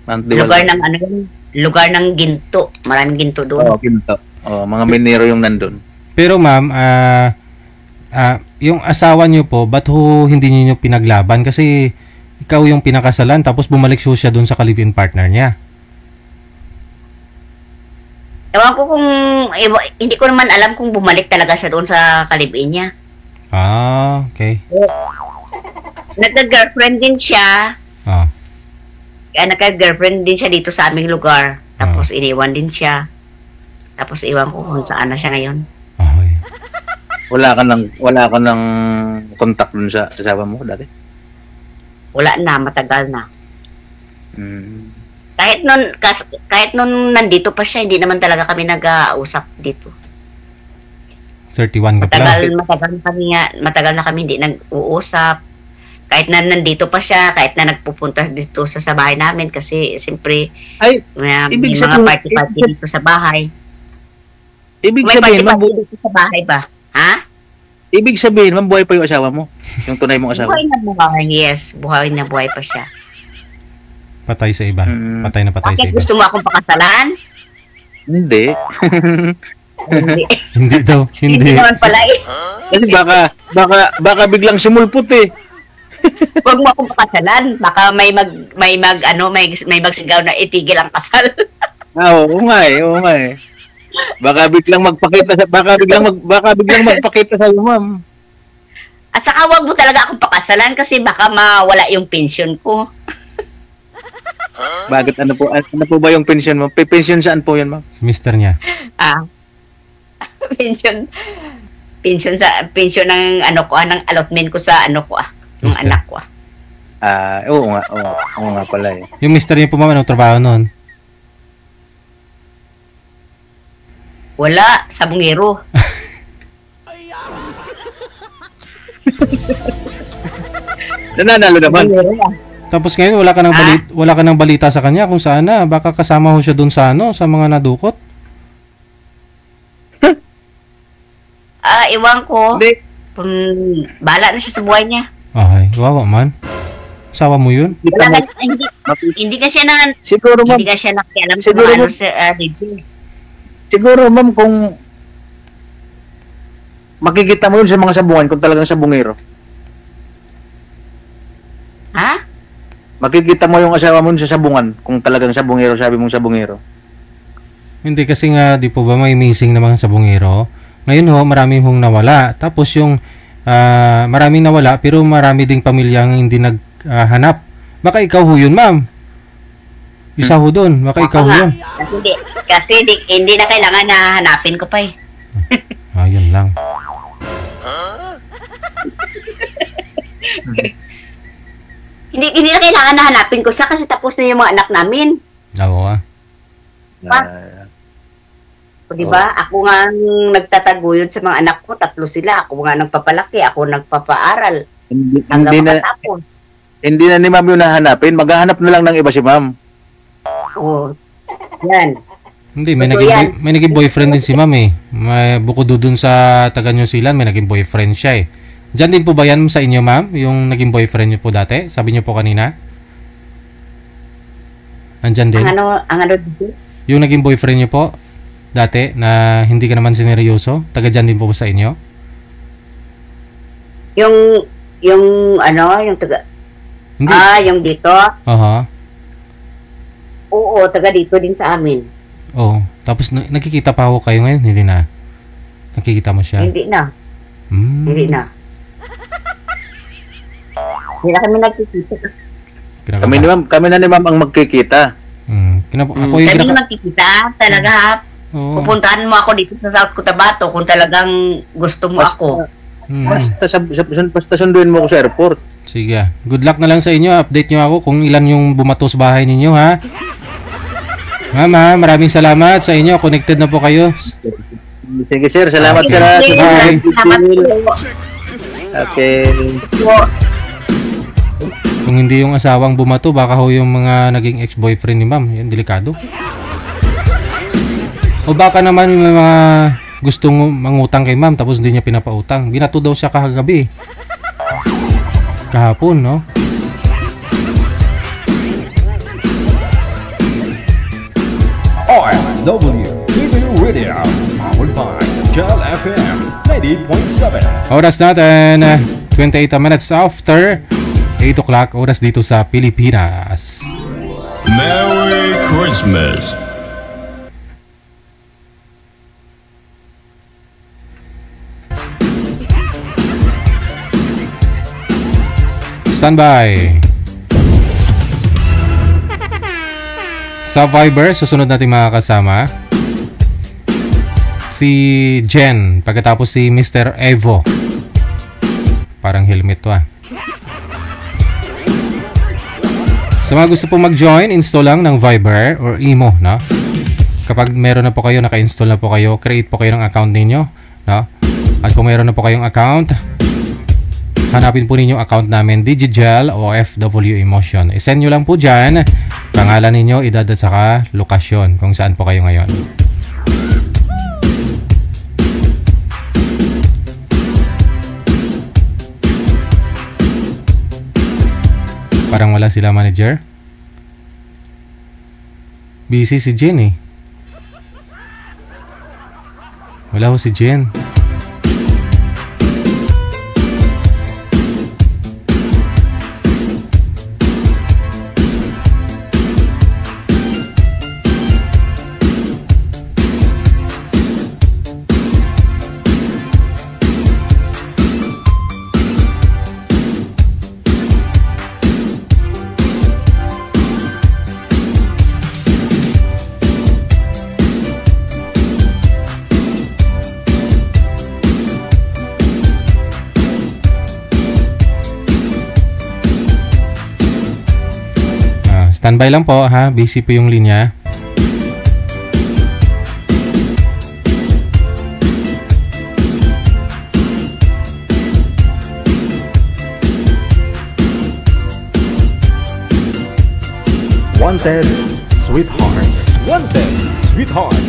Mount Diwalwal. Lugar ng ginto. Maraming ginto doon. Ginto. Mga minero yung nandun. Pero ma'am, yung asawa niyo po, ba't hindi niyo pinaglaban? Kasi ikaw yung pinakasalan, tapos bumalik siya doon sa live-in partner niya. Ewan ko hindi ko naman alam kung bumalik talaga siya doon sa live-in niya. Okay. Nagka-girlfriend din siya. Kaya nagka-girlfriend din siya dito sa aming lugar. Tapos iniwan din siya. Tapos iwan ko kung saan na siya ngayon. Wala ka ng contact dun sa asawa mo dati? Wala na, matagal na. Kahit nun nandito pa siya, hindi naman talaga kami nag-uusap dito. 31 ka pala. Matagal na kami hindi nag-uusap. Kahit na nandito pa siya, kahit na nagpupunta dito sa bahay namin kasi siyempre may mga party-party dito sa bahay. Ibig sabihin, dito sa bahay ba? Ha? Ibig sabihin, buhay pa yung asawa mo? Yung tunay mong asawa? Buhay, yes. Buhay pa siya. Patay sa iba. Patay na patay sa iba. Gusto mo akong pakasalan? Hindi. Hindi daw. Hindi naman pala eh. Kasi baka biglang sumulpot eh. Huwag mo akong pakasalan. Baka may magsigaw na itigil ang kasal. Oo nga eh. Baka biglang magpakita sa iyo, ma'am. At saka wag mo talaga akong pakasalan kasi baka mawala yung pension ko. Bakit? Ano po ba yung pension mo? Pension saan po 'yan, ma'am? Mister niya. Pension ng ng allotment ko sa ng anak ko. Oo nga pala eh. Yung mister niya po, ma'am, anong trabaho noon? Wala, sa bungero. Nananalo naman. Tapos ngayon wala ka ng balita sa kanya kung saan na, baka kasama ho siya doon sa sa mga nadukot. Iwan ko. Bala na siya sa buhay niya. Wawa man. Asawa mo yun? Hindi ka siya siguro, ma'am. Hindi ka siya nakialam sa siguro, ma'am, kung makikita mo yun sa mga sabungan kung talagang sabungero. Ha? Makikita mo yung asawa mo sa sabungan kung talagang sabungero, sabi mong sabungero. Hindi kasi nga, di po ba may missing na mga sabungero? Ngayon marami hong nawala. Tapos yung maraming nawala pero marami ding pamilyang hindi naghanap. Baka ikaw ho yun, ma'am. Isa ho doon. Baka ikaw ho yun. Kasi hindi na kailangan na hanapin ko pa eh. Yun lang. Hindi na kailangan na hanapin ko siya kasi tapos na yung mga anak namin. Oo. O, diba? Ako nga ang nagtataguyod sa mga anak ko. 3 sila. Ako nga nagpapalaki. Ako nagpapaaral. Hanggang makatapos. Hindi na ni ma'am yung nahanapin. Maghahanap na lang ng iba si ma'am. Oo. Yan. Hindi, may naging boyfriend din si ma'am eh. Bukod dun sa taga New Zealand, may naging boyfriend siya eh. Diyan din po ba yan sa inyo ma'am? Yung naging boyfriend niyo po dati? Sabi niyo po kanina? Andyan din? Ang ano dito? Yung naging boyfriend niyo po dati na hindi ka naman sineryoso? Taga dyan din po ba sa inyo? Yung taga... Hindi. Yung dito? Oo, taga dito din sa amin. Oo. Tapos nakikita pa ako kayo ngayon? Hindi na? Nakikita mo siya? Hindi na. Hindi na. Hindi na kami nagkikita. Kami na ni ma'am ang magkikita. Kami magkikita talaga. Pupuntahan mo ako dito sa South Cotabato kung talagang gusto mo ako. Basta sunduin mo ako sa airport. Sige. Good luck na lang sa inyo. Update nyo ako kung ilan yung bumato sa bahay ninyo, ha? Ma'am, maraming salamat sa inyo. Connected na po kayo. Sige, sir. Salamat, sir. Bye. Okay. Kung hindi yung asawang bumato, baka ho yung mga naging ex-boyfriend ni ma'am. Yan, delikado. O baka naman yung mga gustong mangutang kay ma'am tapos hindi niya pinapautang. Binato daw siya kahagabi. Kahapon, no? OFW TV Radio, powered by Gel FM 90.7. Oras natin, 28 minutes after 8 o'clock, oras dito sa Pilipinas. Merry Christmas. Standby. Sa Viber, susunod natin mga kasama. Si Jen, pagkatapos si Mr. Evo. Parang helmet to ah. Sa mga gusto pong mag-join, install lang ng Viber or Imo, no? Kapag meron na po kayo, naka-install na po kayo, create po kayo ng account ninyo, no? At kung meron na po kayong account, hanapin po ninyo account namin, Digigel OFW Emotion. I-send nyo lang po dyan, pangalan ninyo, edad at saka lokasyon kung saan po kayo ngayon. Parang wala sila manager. Busy si Jen eh. Wala ho si Jen. Standby lang po ha, busy po yung linya. Wanted, sweetheart. Wanted, sweetheart.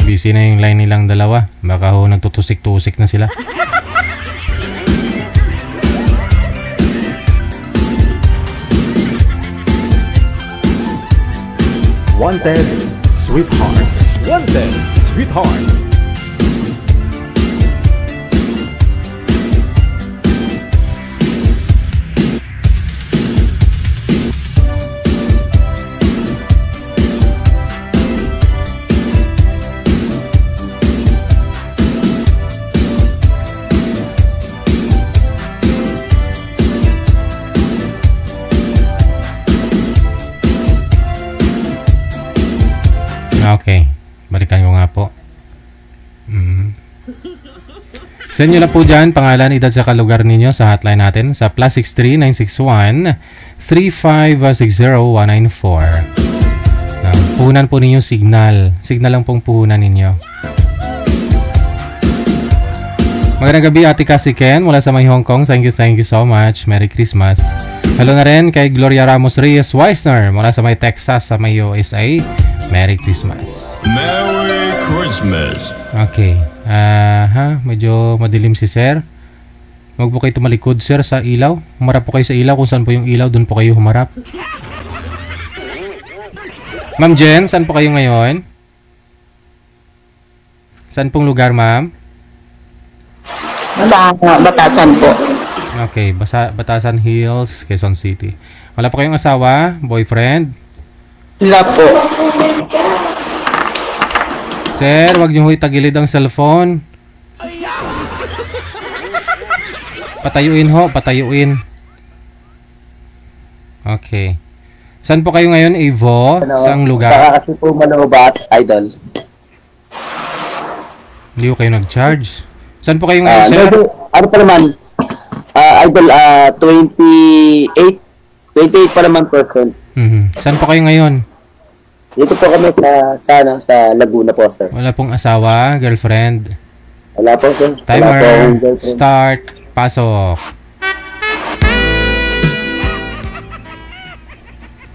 Busy na yung line nilang dalawa. Baka ho nagtutusik-tusik na sila. Wanted, sweetheart. Wanted, sweetheart. Send nyo lang po dyan, pangalan, edad sa lugar ninyo sa hotline natin sa +63 961 3560 194. Puhunan po ninyo signal. Signal lang pong puhunan ninyo. Magandang gabi, Ate Cassie Ken mula sa may Hong Kong. Thank you so much. Merry Christmas. Hello na rin kay Gloria Ramos Reyes Weisner mula sa may Texas sa may USA. Merry Christmas. Merry Christmas. Okay. Medyo madilim si Sir. Huwag po kayo tumalikod, Sir, sa ilaw. Humarap po kayo sa ilaw. Kung saan po yung ilaw, doon po kayo humarap. Ma'am Jen, saan po kayo ngayon? Saan pong lugar, ma'am? Sa Batasan po. Okay, Batasan Hills, Quezon City. Wala po kayong asawa, boyfriend? Wala po. Sir, wag niyo huy tagilid ang cellphone. Patayuin ho, patayuin. Okay. Saan po kayo ngayon, Evo? Saang lugar? Saka kasi po Manobat, Idol. Hindi ko kayo nag-charge. Saan po kayo ngayon, Sir? Ano pa naman? Idol, 28 pa naman %. Saan po kayo ngayon? Dito po kami sa Laguna po, sir. Wala pong asawa, girlfriend? Wala po, sir. Timer, start, pasok.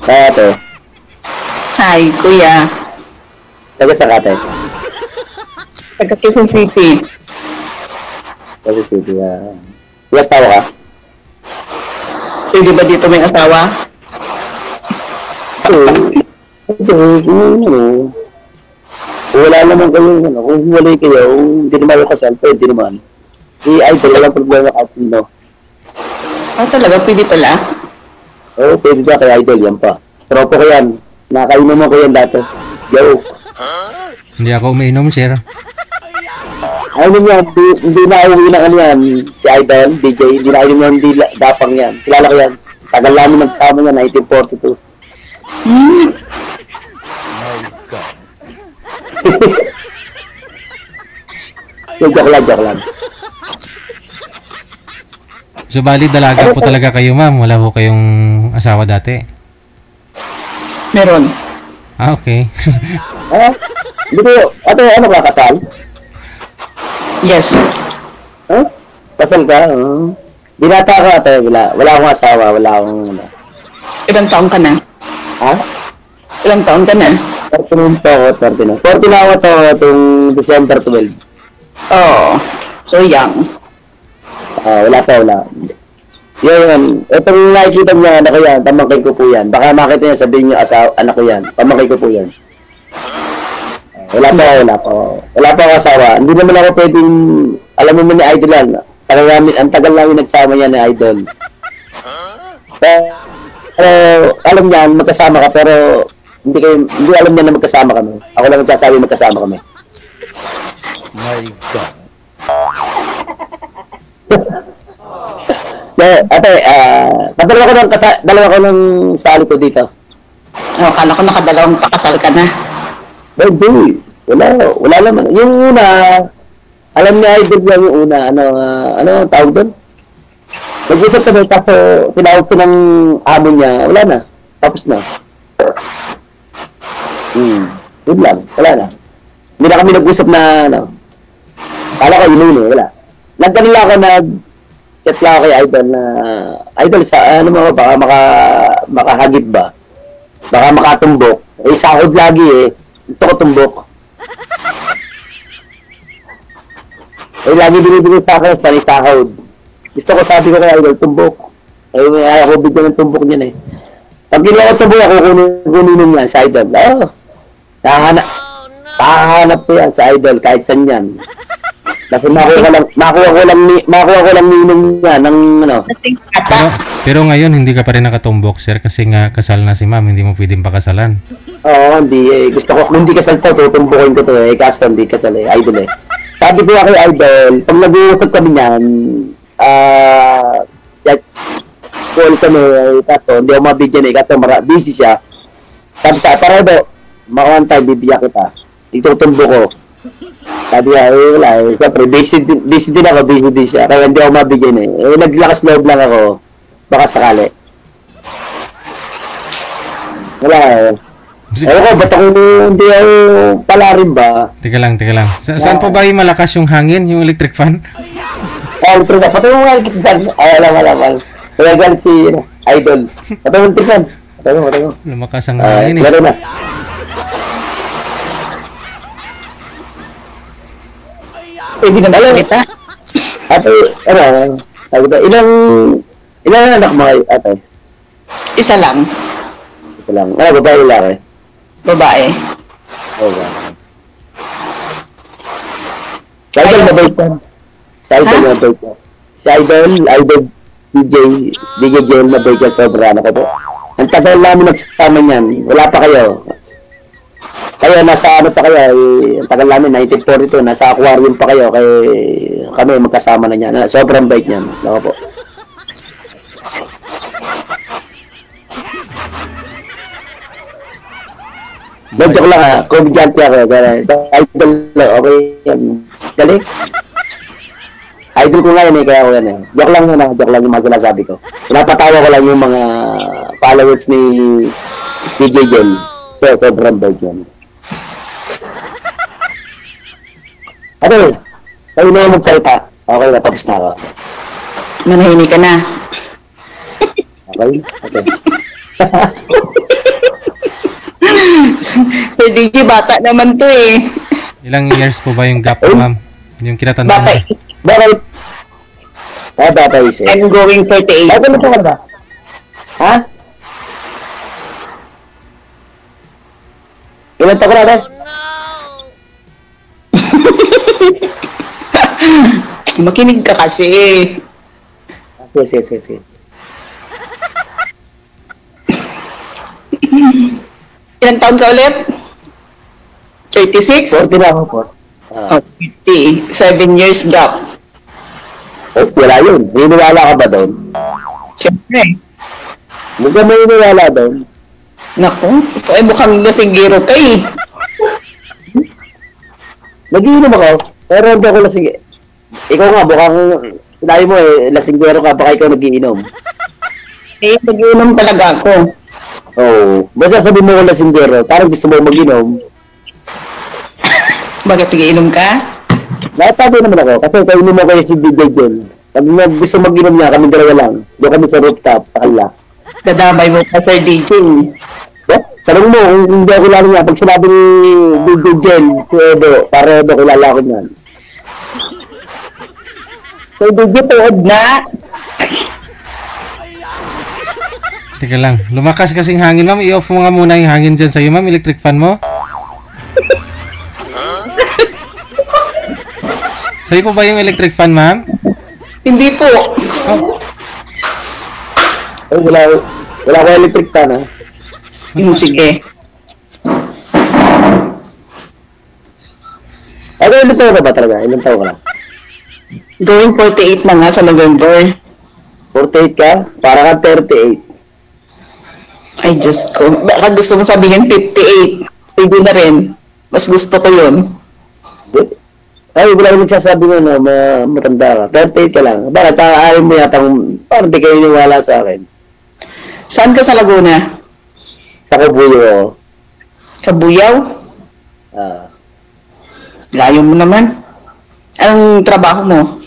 Kaya ate. Hi, kuya. Taga sa ate? Taga Quezon City. Taga City, May asawa ka? Pwede ba dito may asawa? Wala naman kayo, kung walay kayo, hindi naman kayo kasal, pwede naman. Idol, walang problema kahit sino. Talaga, pwede pala. Oo, pwede ka kay Idol, yan pa. Tropo ko yan. Nakainuman ko yan dati. Yo. Hindi ako umiinom, Sir. Ano yan, hindi na uwi ng ano yan, si Idol, DJ, hindi na uwi hindi dapang yan. Kilala ko yan. Tagal namin nagsama yan, 1942. Joke lang. So, bali, dalaga po talaga kayo, ma'am. Wala po kayong asawa dati? Meron. Okay. Hindi ko, ano ba, kasal? Yes. Kasal ka? Binata ka, ate. Wala akong asawa, wala akong... Ilang taon ka na? Ha? Ilang taon ka na? 39 po ako, 39. 40 na ako ito, itong December 12. Oh, so young. Wala. Yun. Itong nakikita niya, anak ko yan, pamangkin ko po yan. Baka makita niya, sabihin niyo, anak ko yan. Pamangkin ko po yan. Wala po ako asawa. Hindi naman ako pwedeng, alam mo ni Idol yan. Ang tagal namin nagsama yan ni Idol. Pero, alam niya, magkasama ka, pero hindi alam niya na magkasama kami. Ako lang nagsasabi magkasama kami. My God. Ate, dalawa ko ng sali ko dito. Akala ko nakadalawang pakasal ka na. Hindi. Wala naman. Yung una, alam niya Idol niya yung una, ano tawag doon? Nag-usap kami, kaso tinawag ko ng amo niya, wala na. Tapos na. Yun lang, wala na. Hindi na kami nag-usap na, kala ko yun, wala. Nagtanong lang ako, chat lang ako kay Idol na, Idol, baka makahagip ba? Baka makatumbok. Sahod lagi Ito ko tumbok. Lagi binibigay sa akin, Spanish sahod. Gusto ko, sabi ko kay Idol, tumbok. Ayaw ko bigyan ng tumbok niyan Pag ginawa ko tumbok, ako kunin niya sa Idol. Hahanap ko yan sa Idol, kahit saan yan. Kasi makuha ko lang ninong niya ng Pero ngayon, hindi ka pa rin nakatumbok, Sir, kasi nga kasal na si ma'am, hindi mo pwedeng pakasalan. Oo, hindi. Gusto ko, hindi kasal to, tutumbukin ko to kaso hindi kasal Idol Sabi ko kay Idol, pag nag-uusap kami niyan, call kami, kaso hindi ako mabigyan kaso busy siya. Sabi sa tara daw, makawantay, bibigyan kita. Itutumbo ko. Sabi nga, wala eh. Siyempre, busy din ako, busy din siya. Kaya hindi ako mabigyan eh. Naglakas loob lang ako. Baka sakali. Wala eh. Ewan ko, ba't ako hindi ako pala rin ba? Teka lang. Saan po ba yung malakas yung hangin, yung electric fan? Electric fan. Patay mo nga electric fan. Wala. Kaya galit si Idol. Patay mo electric fan. Patay mo. Lumakas ang hangin eh. Klaro na. Pwede na ba kita? Ate, sabi ko, ilang anak mo ate? Isa lang. Ito lang. Babae lalaki? Babae. Okay. Si Idol mabait yan. Si Idol, DJ Joel mabait yan sobra. Ano ko po? Ang tagal namin nagsama niyan. Wala pa kayo. Kayo, nasa ano pa kayo, ang tagal namin, 1942, nasa aquarium pa kayo, kami magkasama na niyan. Sobrang bait niyan. Ako po. Joke lang ha, komedyante ako. Sa Idol, okay yan. Galing. Idol ko nga yun eh, kaya ako yan eh. Joke lang yung mga sinasabi ko. Pinapatawa ko lang yung mga followers ni DJ Jen. So, sobrang bait yan. Okay, kayo na yung magsalita. Okay, tapos na ako. Manahimik ka na. Okay. Sir DJ, bata naman to eh. Ilang years po ba yung gap, ma'am? Yung kinatandaan Bata. mo? Bakit? Bata isip. I'm going 38. Bakit mo ka ba? Ha? Ilan taon ka na? Makinig ka kasi. Sige. Ilang taon ka ulit? 36? 40 na ako po. 50. 7 years gap. Wala yun. Naniniwala ka ba doon? Siyempre. Hindi ka naniniwala doon. Naku, ito ay mukhang lasinggero ka eh. Nag-iinom ako, pero hindi ako lasing. Ikaw nga, mukhang sinabi mo eh, lasinggero ka, baka ikaw nag-iinom. Eh, nag-iinom talaga ako. Oo. Basta sabi mo ko lasinggero, parang gusto mo mag-inom. Bakit nag-iinom ka? Nakasabi naman ako, kasi kainin mo kayo si DJ Jen. Pag gusto mag-inom niya, kami dalawa lang. Doon kami sa rooftop, pakala. Dadamay mo pa, Sir DJ. Tanong mo, kung hindi ako kilala niya, pag sinabi ni DJ Jen, si Edo, para Edo, kilala ko niyan. Sir DJ, tuod na. Teka lang, lumakas kasing hangin, ma'am. I-off mo nga muna yung hangin dyan sa'yo, ma'am. Electric fan mo. Sa'yo po ba yung electric fan, ma'am? Hindi po. Oh. Ay, wala ko electric fan, ha? Sige. Ano, ilang taon ka ba talaga? Ilang taon ka lang? Going 48 na nga sa November. 48 ka? Para ka 38. Ay, Diyos ko. Baka gusto mo sabihin 58. Pwede na rin. Mas gusto ko yun. Ay, wala ko nagsasabi mo na matanda ka. 38 ka lang. Bakit? Ayaw mo yata parang di kayo niwala sa akin. Saan ka sa Laguna? Sa Kabuyo. Kabuyaw? Layo mo naman. Anong trabaho mo?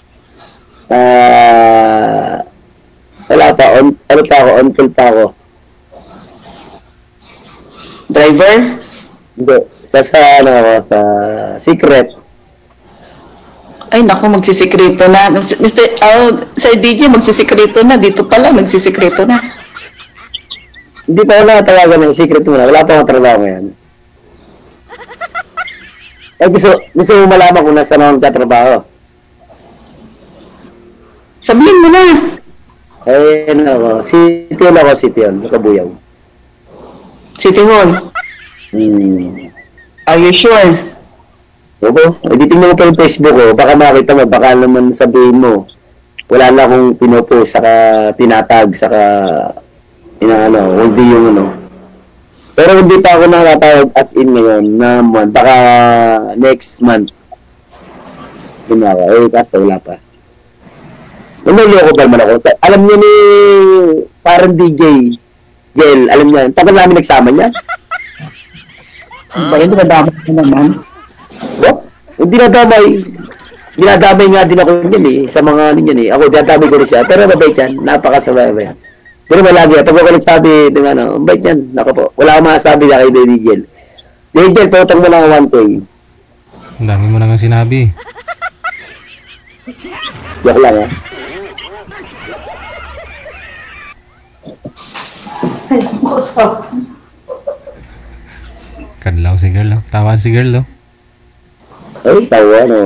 Wala pa. On-call pa ako. Driver? Hindi. Sa secret. Ay, naku, magsisikreto na. Sir DJ, magsisikreto na. Dito pala, nagsisikreto na. Hindi pa ako nakatawagan ng secret mo na. Wala pa akong trabaho ngayon. Eh, gusto mo malaman kung nasa naman ka trabaho. Sabihin mo na. Eh, ano ako. City Hall. Kabuyaw. City Hall. Are you sure? Opo. Tingnan mo pa yung Facebook ko. Baka makita mo. Baka naman sabihin mo. Wala na akong pinopost. Saka tinatag. Saka hindi yung ano. Pero hindi pa ako nakatawag as in ngayon na month. Baka next month. Ginawa. Kaso wala pa. Naloko ba naman ako? Alam niyo ni parang DJ Gel, alam niya. Tagal namin nagsama niya. Ba, hindi nadamay ka naman. What? Hindi nadamay. Dinadamay nga din ako niyan eh. Sa mga ano niyan eh. Ako, dinadamay ko rin siya. Pero mabait yan. Napakasabay ba yan. Pero malagi. Pag ako nagsabi, mabait yan. Nako po. Wala akong masasabi na kay DJ Gel. DJ Gel, pautang mo lang 1K. Ang dami mo nang sinabi. Joke lang ha. Kadlaw si girl, oh. Tawa si girl, oh. Ay, tawa no.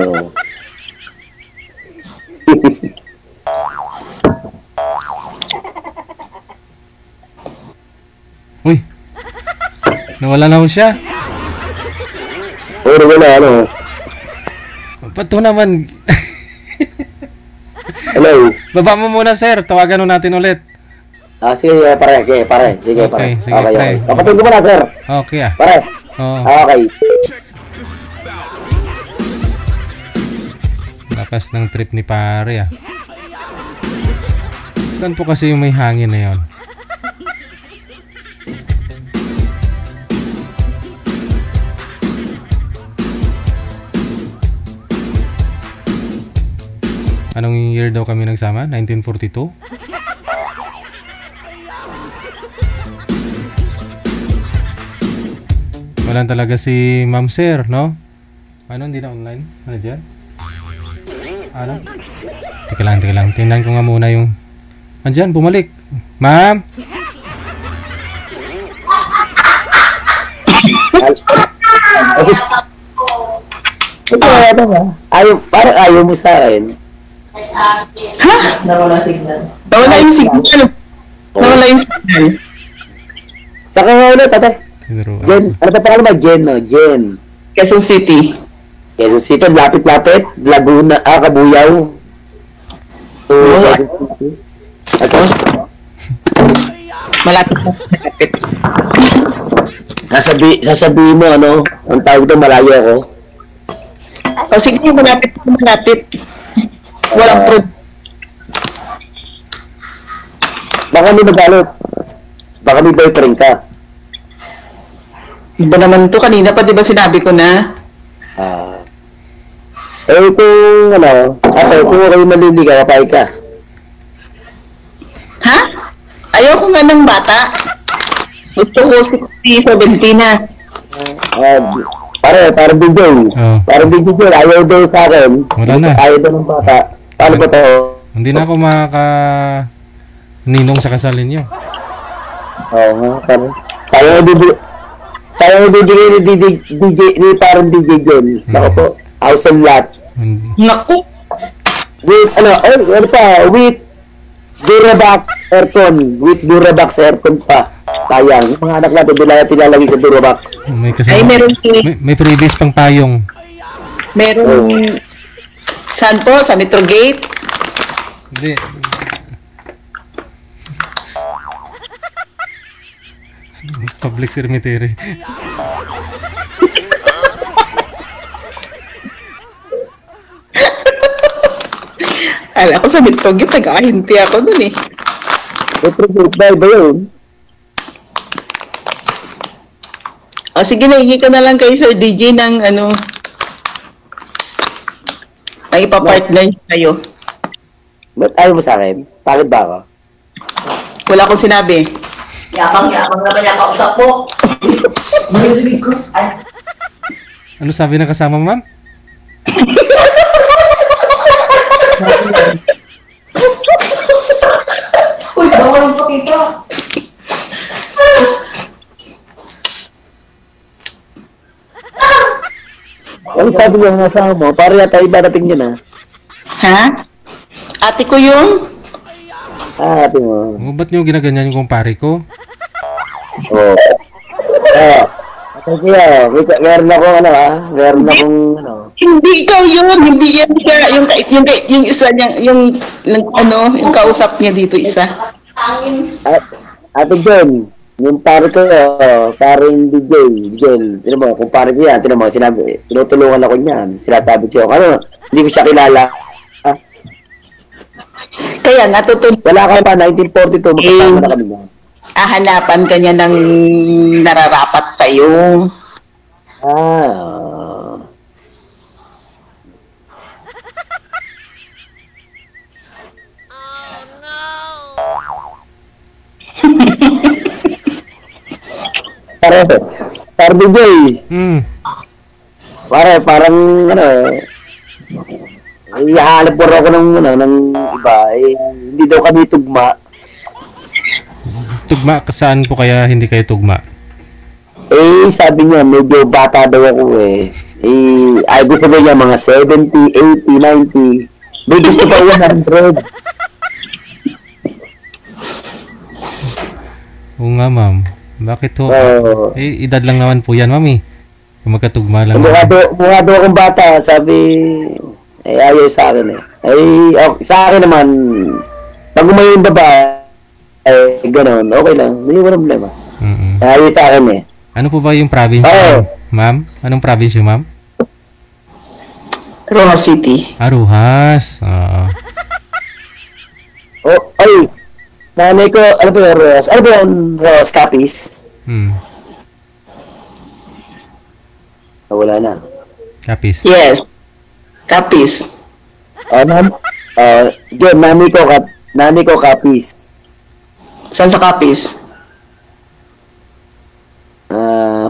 Uy. Nawala na ho siya. Oo, wala ano. Pato naman. Hello. Baba mo muna, sir. Tawagan natin ulit. Sige, pare. Sige, pare. Okay, sige, Okay. Kapatid ko muna, sir. Okay, ah. Pare. Oo. Okay. Lakas ng trip ni pare, ah. Saan po kasi yung may hangin na yon? Anong year daw kami nagsama? 1942? Wala talaga si Ma'am Sir, no? Ano, hindi na online? Ano dyan? Ano? Teka lang. Tingnan ko nga muna yung... Andyan, bumalik. Ma'am? Parang ayaw mo sa akin. Ha? Nawala yung signal. Nawala yung signal. Saka nga ulit, ate. Jen, ano pa pangalan ba? Jen, no? Jen. Quezon City. Quezon City, lapit-lapit. Laguna, Kabuyaw. Quezon City. Malapit. Sasabihin mo, ano, ang tawag doon, malayo ako. O sige, malapit. Walang proof. Baka may magalit. Baka may boyfriend ka. Iba naman to, kanina pa di ba sinabi ko na? Kung ano, kung kayo maliligaw, kapay ka. Ha? Ayoko nga ng bata. Gusto ko 60, 70 na. Parang DJ. Parang DJ, ayaw daw sa akin. Wala na. Ayaw daw ng bata. Paano ba to? Hindi na ako ninong sa kasal ninyo. Oo nga, parang. Sayang bibigay ni DJ, ni parang DJ John. Nako po, house and lot. Naku! With Durabox aircon. With Durabox aircon pa. Sayang, yung mga anak natin, di lang tilalagay sa Durabox. Ay, meron may previous pang payong. Meron saan po? Sa Metro Gate? Hindi. Public cemetery. Alam ko sa Metro Gate, nag-ahinti ako dun eh. Metro Gate ba yun? O sige, nahingi ko na lang kay Sir DJ ng ano, ay ipapartner kayo. Ba't ayaw mo sa akin? Bakit ba ako? Wala akong sinabi. Yabang naman yung kausap mo. Marinig ko. Ay. Ano sabi ng kasama, ma'am? Uy, bawal ang pakita. Ano sabi niya ng kasama mo? Para yata iba dating yun, ha? Ha? Ate ko yung? Ate mo. Oh, ba't nyo ginaganyan yung kumpare ko? Oo. Ate kuya, meron akong ano, ha? Meron akong ano. Hindi ikaw yun. Hindi yan siya. Yung isa niya, yung kausap niya dito isa. Ate Jen, Yung pare ko, paring DJ, tinan mo, kung pare ko yan, tinan mo, sinabi, tinutulungan ako niyan, sinasabi ko, ano, hindi ko siya kilala. Kaya nga, wala ka pa, 1942, magkasama na kami na. Hanapan ka niya ng nararapat sa'yo. Pare DJ. Parang ano, ihahanap po ako ng iba. Hindi daw kami tugma. Tugma, saan po kaya hindi kayo tugma? Sabi niya, medyo bata daw ako ay gusto ba niya mga 70, 80, 90. May gusto pa 100. Oo nga, ma'am. Bakit ho? Edad lang naman po yan, mami. Kung magkatugma lang. Mukha daw akong bata, sabi, ayaw sa akin okay, sa akin naman, pag umayon ba, gano'n, okay lang, hindi mo problema. Ayaw sa akin Ano po ba yung province, ma'am? Anong province yung ma'am? Rojas City. Rojas. Nanay ko, ano ba yung Rojas? Ano ba yung Rojas? Capiz? Wala na. Capiz? Yes. Capiz. John, nanay ko Capiz. Saan sa Capiz?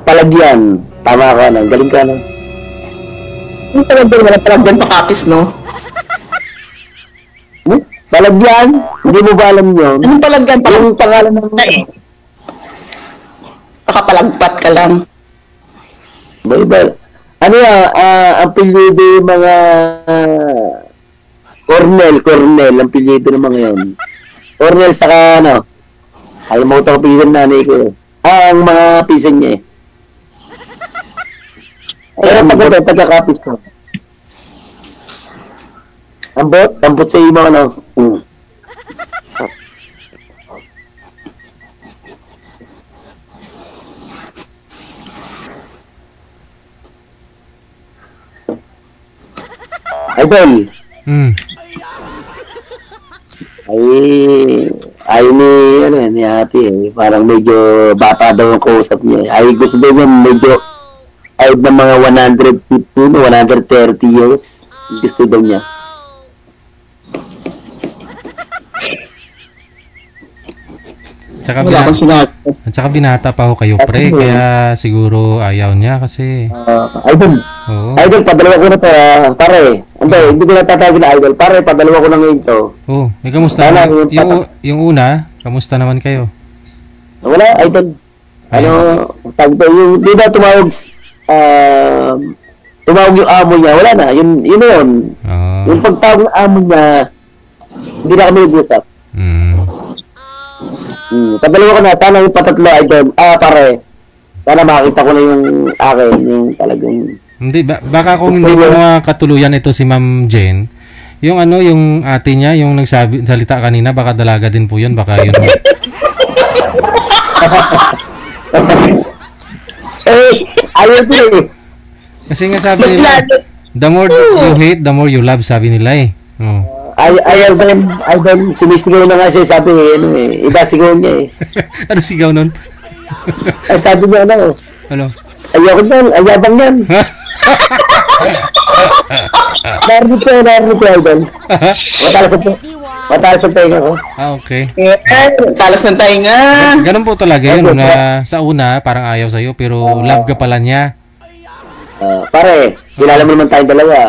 Palagyan. Tama ka na. Galing ka na. Yung palagyan pa Capiz, no? Palagyan? Hindi mo ba alam yun? Anong palagyan? Yung pangalan ng... Nakapalagpat ka lang. Ano ang pilido yung mga... Cornel, ang pilido ng mga yun. Cornel saka alam mo ito ang pilido ng nanay ko. Ang mga pisan niya Pero pagkakapis ko. Ambot sa iyo mga Idol. Ni ate parang medyo bata daw ang kausap niya. Gusto daw niya medyo ng mga 150 to 130 years. Gusto daw niya. Tsaka binata pa ho kayo, pre. Kaya siguro ayaw niya kasi... Idol, padalawa ko na to, pare. Hindi ko natatawag na idol. Pare, padalawa ko na ngayon to. Kamusta? Yung una, kamusta naman kayo? Wala, idol. Di ba tumawag yung amo niya? Wala na, yun. Yung pagtawag ng amo niya, hindi na kami nag-usap. Padalawa ko na, sana yung patatlo, idol. Pare, sana makakita ko na yung akin, yung talagang... Hindi, baka kung hindi mo katuluyan ito si Ma'am Jane, yung yung ate niya, yung salita kanina, baka dalaga din po yun, baka yun. Ayaw din. Kasi nga sabi nila, the more you hate, the more you love, sabi nila Ayaw din, sumisigaw na nga siya, sabi iba sigaw niya Ano sigaw nun? Sabi niya Ano? Ayoko yan, ayabang yan. Narinig ko, idol. Matalas sa tenga ko. Okay. Talas ng tenga. Ganun po talaga yun. Sa una, parang ayaw sa'yo, pero love ka pala niya. Pare, kilala mo naman tayong dalawa.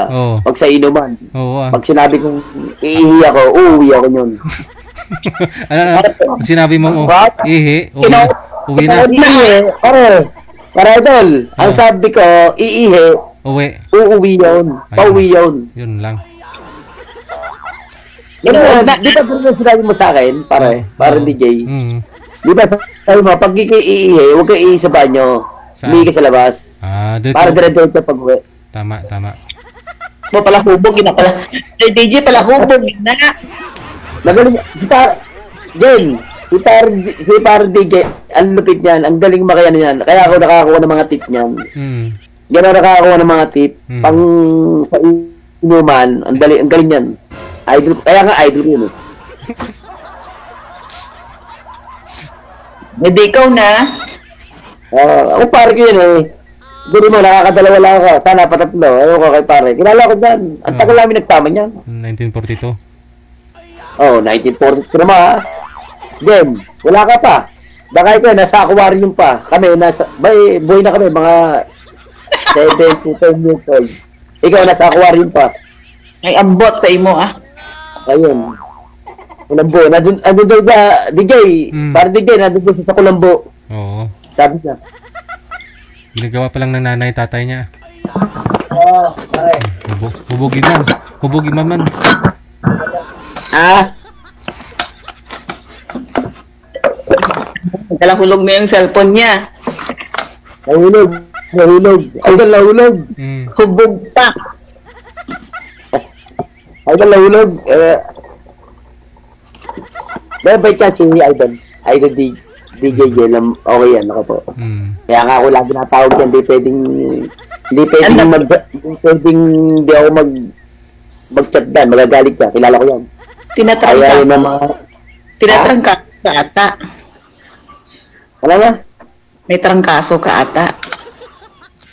Pag sa inuman. Pag sinabi kong iihi ako, uuwi ako yun. Pag sinabi mong ihi, uwi na. Para idol, ang sabi ko, iihi, uuwi yun. Pauwi yun. Yun lang. Di ba pero sinabi mo sa akin, para DJ? Di ba sabi mo, pag iihi, huwag kayo iihi sa banyo. Umihi ka sa labas. Para dire-diretso pag uwi. Tama. Mo pala hubog, DJ pala hubog, Magaling, Jen, si para DJ, ang lupit niyan, ang galing makaya niyan. Kaya ako nakakakuha ng mga tip niyan. Yan ako nakakakuha ng mga tip. Pang sa inuman, ang galing niyan. Idol, kaya nga idol ko yun eh. Maybe ikaw na. Ako pare ko yun eh. Duri mo, nakakadalawa lang ako. Sana patatlo. Ayaw ko kay pare. Kilala ko dyan. Ang tagal namin nagsama niyan. 1942. 1942 naman ha. Then, wala ka pa. Baka ikaw, nasa aquarium pa. Kami, boy na kami, mga 7 to 10 years old. Ikaw, nasa aquarium pa. Ay, ambot sa imo Ayun. Kulambo. Nandun daw ba, DJ, para DJ, nandun daw sa Kulambo. Oo. Sabi niya. Ginagawa pa lang ng nanay, tatay niya. Pare. Hubugin man. Hubugin man. Hulog na yung cellphone niya. Nahulog. Idol, nahulog. Hubog pa. Idol, nahulog. May chance si Idol. Idol DJ Jen. Okay yan, ako po. Kaya nga ako lagi natawag yan. Hindi ako mag-chat dan. Magagalit ka. Kilala ko yan. Tinatrangka ka ata. Ano nga? May trangkaso ka ata.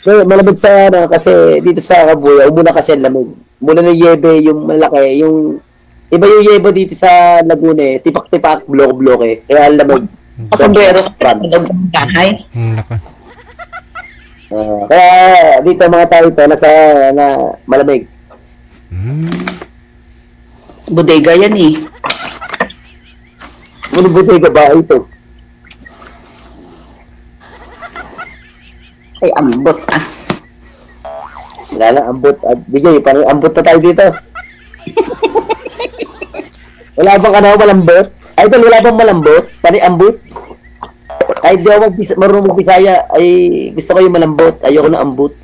So, malamig sa kasi dito sa Kabuya, umuna kasi ang lamig. Mula ng yebe, yung malaki, yung iba yung yebe dito sa Laguna, tipak-tipak, blok-blok Kaya ang lamig. Sombrero ka ng bahay. Laka. Kaya dito mga tao ito, nasa malamig. Bodega yan eh. Ano bodega ba ito? Ay, ambot Wala lang, ambot. Bigay, parang ambot na tayo dito. Wala bang malambot? Idol, wala bang malambot? Pari ambot? Kahit di ako marunong magbisaya, ay gusto ko yung malambot. Ayoko na ambot.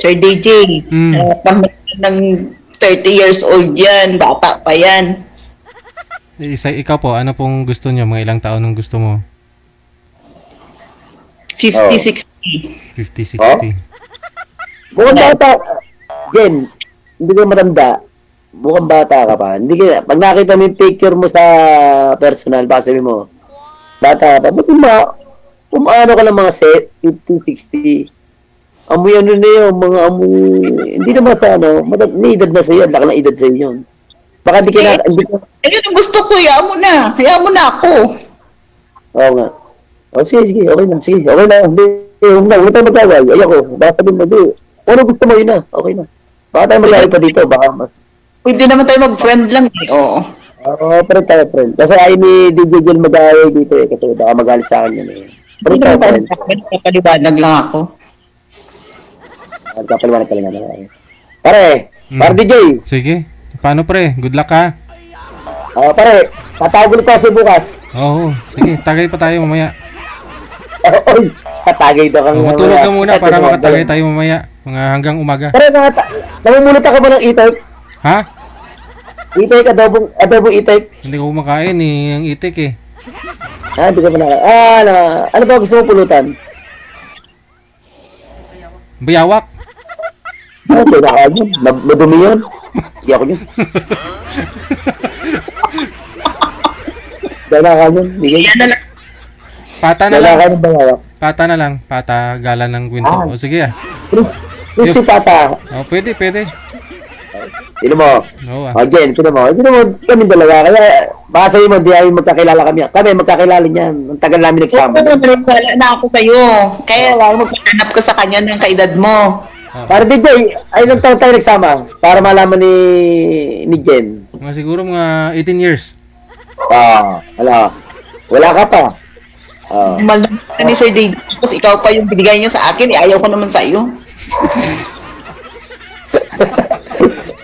Sir DJ, ng 30 years old yan, bata pa yan. Ikaw po, ano pong gusto niyo? Mga ilang taon ang gusto mo? 50-60. 50-60. Mukhang bata, Jen, hindi ka matanda. Mukhang bata ka pa. Hindi ka, pag nakita mo yung picture mo sa personal, baka sabi mo, bata ka pa. Ba't umaano ka ng mga 50-60? Amoy ano na yun, mga amoy, hindi naman sa may edad na sa'yo, laki na edad sa'yo yun. Baka di ka na, ayun ang gusto ko, hayaan mo na ako. Oo nga. Sige, okay na, okay na, huwag tayo mag-away, ayoko, baka sabihin mo, ano gusto mo yun na, okay na. Baka tayo mag-away pa dito, baka mas. Pwede naman tayo mag-friend lang oo. Oo, friend tayo, friend. Kasi ayaw ni DJ Jen mag-away dito kasi baka magalit sa akin yun Friend tayo, friend. Kapaliwanag lang ako. Kapaliwanag ka lang. Pare DJ. Sige. Paano pre? Good luck ha. Pare, tatawag ulit ako bukas. Oo. Sige, tagay pa tayo mamaya. Oy, tatagay daw kami. Matulog ka muna para makatagay tayo mamaya. Mga hanggang umaga. Pare, namumulot ka ba ng e-type? Ha? E-type, adobong e-type. Hindi ko kumakain ang itik eh. Hindi ka pa ano ba gusto mo pulutan? Bayawak. Kaya yun. Madumi yun. Hindi ako yun. Kaya yun. Pata na lang. Pata na lang. Pata, gala ng kwento. O sige Crispy pata. Pwede. Sino mo? Jen, sino mo? Kami dalawa. Kaya, baka sabi mo, di ay magkakilala kami. Kami magkakilala niyan. Ang tagal namin nagsama. Wala na ako sa'yo. Kaya magkakanap ko sa kanya ng kaedad mo. Para DJ, ay nang taon tayo nagsama. Para malaman ni Jen. Siguro mga 18 years. Wala ka pa. Malam ni Sir DJ. Tapos ikaw pa yung binigay niya sa akin. Ayaw ko naman sa iyo.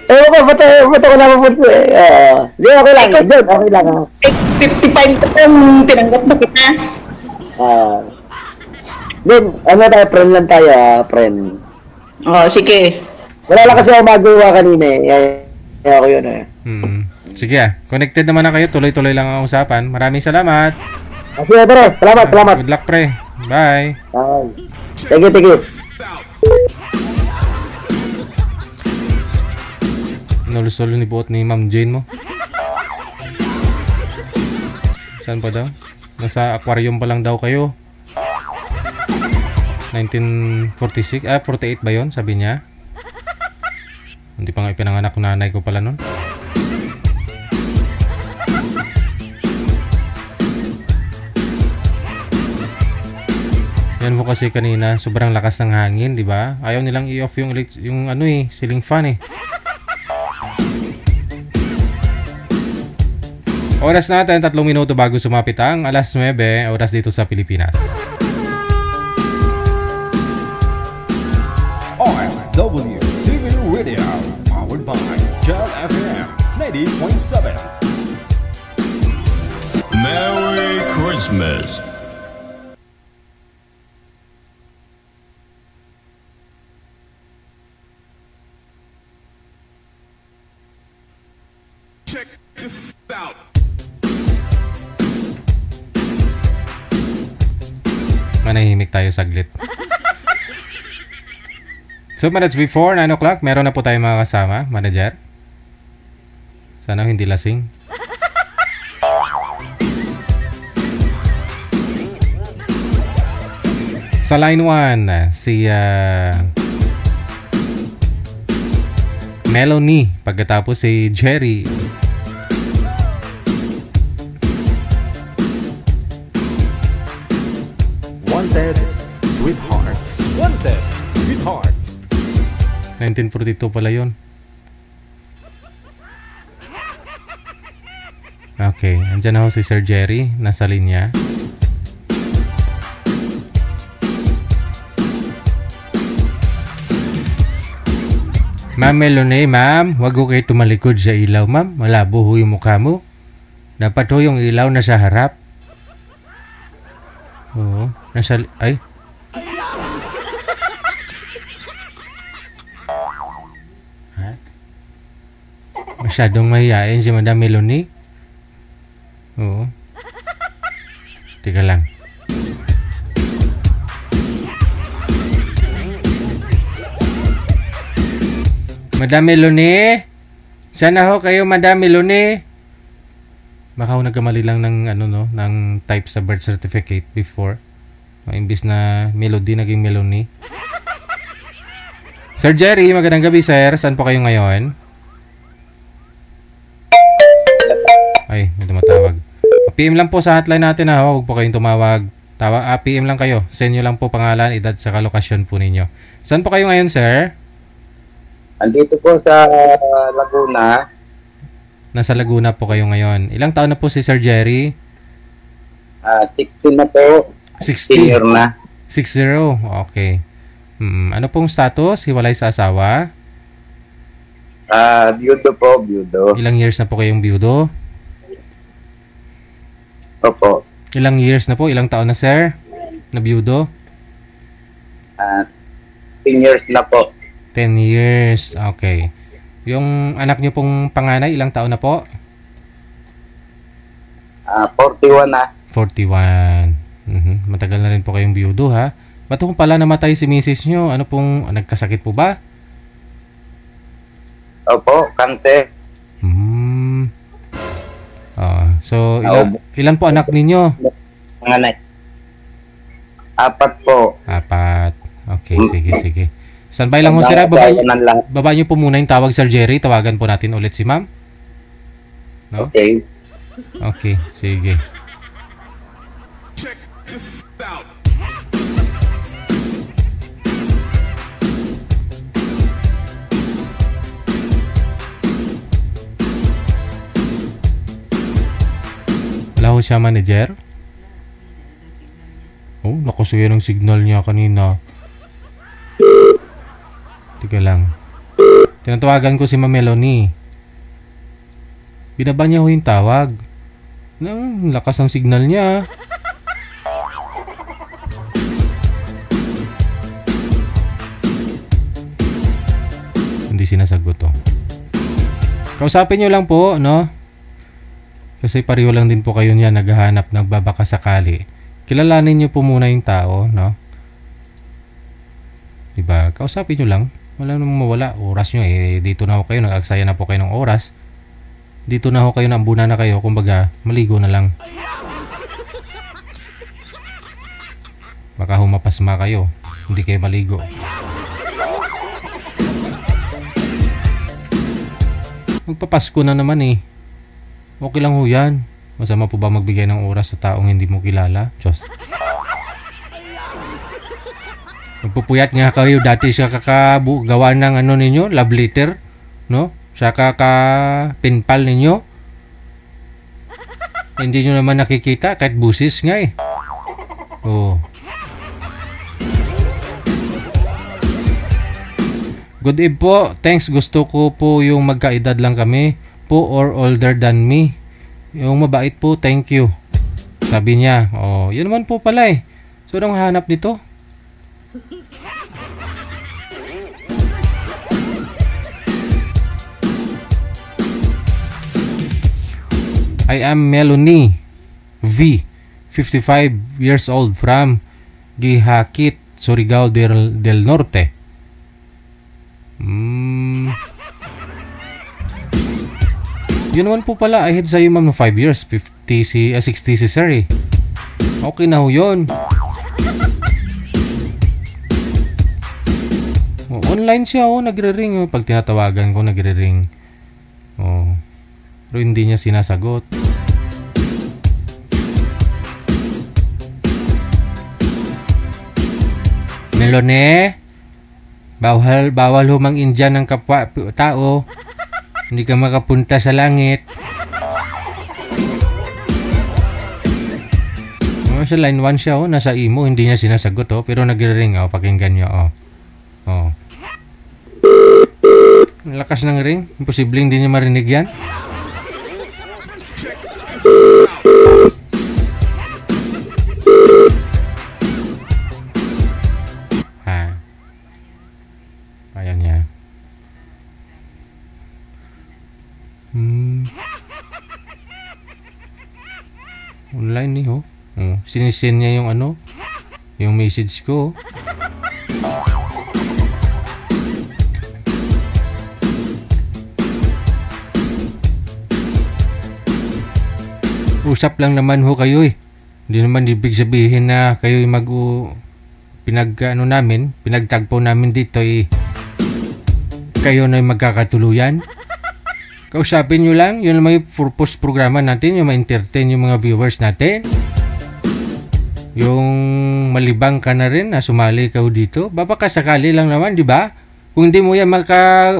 Ba't ko naman po Hindi, okay lang. Okay lang. 55 taon, tinanggap na kita. Then, tayo, friend lang tayo, friend. Sige. Wala lang kasi ako magawa kanina Kaya ako yun Sige, connected naman na kayo. Tuloy-tuloy lang ang usapan. Maraming salamat. Sige, pre. Salamat. Good luck, pre. Bye. Bye. Thank you. Nalusulo ni buot ni Ma'am Jane mo. Saan pa daw? Nasa aquarium pa lang daw kayo. 1946, 48 ba yun? Sabi niya. Hindi pa nga ipinanganak ng nanay ko pala nun. Yan po kasi kanina, sobrang lakas ng hangin, di ba? Ayaw nilang i-off yung ceiling fan eh. Oras natin, 3 minuto bago sumapit ang alas 9, oras dito sa Pilipinas. OFW TV Radio, powered by Jel FM 90.7. Merry Christmas. Check this out. Manahimik tayo saglit. 2 minutes before 9 o'clock, meron na po tayo mga kasama, manager. Sana hindi lasing. Sa line 1, si Melanie. Pagkatapos si Jerry. Wanted, Sweetheart. Wanted, Sweetheart. 1942 pala yun. Okay, andyan na ho si Sir Jerry. Nasa linya. Ma'am Melanie, ma'am, wag ho kayo tumalikod sa ilaw, ma'am. Malabo ho yung mukha mo. Dapat ho yung ilaw nasa harap. Oo, nasa... Ay. Ha? Masyadong mahihain si Madam Melanie. Oo. Teka lang. Madam Melanie? Sana ho kayo, Madam Melanie? Baka ho nagkamali lang ng ng type sa birth certificate before. Imbis na Melody, naging Melanie. Sir Jerry, magandang gabi, sir. Saan po kayo ngayon? Ay, may tumatawag. PM lang po sa hotline natin ha. Huwag po kayong tumawag. PM lang kayo. Send nyo lang po pangalan, edad, saka lokasyon po ninyo. Saan po kayo ngayon, sir? Andito po sa Laguna. Nasa Laguna po kayo ngayon. Ilang taon na po si Sir Jerry? 16 na po. 60? Senior na. 60? Okay. Ano pong status? Hiwalay sa asawa? Byudo po, byudo. Ilang years na po kayong byudo? Opo. Ilang years na po? Ilang taon na, sir? Na byudo? 10 years na po. 10 years. Okay. Yung anak niyo pong panganay, ilang taon na po? 41 na. 41. Matagal na rin po kayong byudo, ha? Ba't kung pala namatay si misis niyo? Ano pong, nagkasakit po ba? Opo, kanser. So, ilan po anak ninyo? Panganay. 4 po. 4. Okay, sige. Standby lang ho, sir. Baba niyo po muna yung tawag, Sir Jerry. Tawagan po natin ulit si ma'am. No? Okay. Okay, sige. Check this out. Wala ho siya, manager? Oh, nakasuyo ng signal niya kanina. Teka lang. Tinatawagan ko si Ma'am Melanie. Binaba niya ho yung tawag. Lakas ng signal niya. Hindi sinasagot to. Kausapin niyo lang po, no? Kasi pareho lang din po kayo niya naghahanap, nagbabaka sakali. Kilalanin niyo po muna yung tao, no? Diba? Kausapin niyo lang. Wala namang mawala. Oras niyo eh. Dito na ho kayo. Nag-aksaya na po kayo ng oras. Dito na ho kayo. Naambuna na kayo. Kumbaga, maligo na lang. Baka humapasma kayo. Hindi kayo maligo. Magpapasko na naman eh. Okay lang ho yan. Masama po ba magbigay ng oras sa taong hindi mo kilala? Diyos. Magpupuyat nga kayo dati sa kakagawa ng ano ninyo, love letter, no? Sa kakapinpal ninyo. Hindi nyo naman nakikita kahit busis nga eh. Oh. Good eve po. Thanks. Gusto ko po yung magkaedad lang kami po or older than me. Yung mabait po, thank you. Sabi niya. Oh, yun naman po pala eh. So, anong hanap nito? I am Melanie V, 55 years old from Gihakit, Surigao del Norte. Yun naman po pala, ahead sa'yo ma'am ng 5 years, 60 si sir eh. Okay na ho yun. Oh, online siya oh, nagre-ring. Pag tinatawagan ko, nagre-ring. Oh. Pero hindi niya sinasagot. Melone, bawal humang Indian ng kapwa tao. Hindi ka makapunta sa langit. Oh, sa line 1 siya, oh. Nasa imo, hindi niya sinasagot, oh. Pero nagre-ring, oh. Pakinggan niyo, oh. Oh. Lakas ng ring. Imposible hindi niya marinig yan. Ha. Ayan niya. Online ni ho. Sinisend niya yung ano, yung message ko. Usap lang naman ho kayo eh. Hindi naman ibig sabihin na kayo pinagtagpo namin dito eh. Kayo na magkakatuluyan. Kausapin nyo lang, yun naman yung purpose programa natin, yung ma-entertain yung mga viewers natin. Yung malibang ka na rin na sumali ka dito, baka sakali lang naman, di ba? Kung hindi mo yan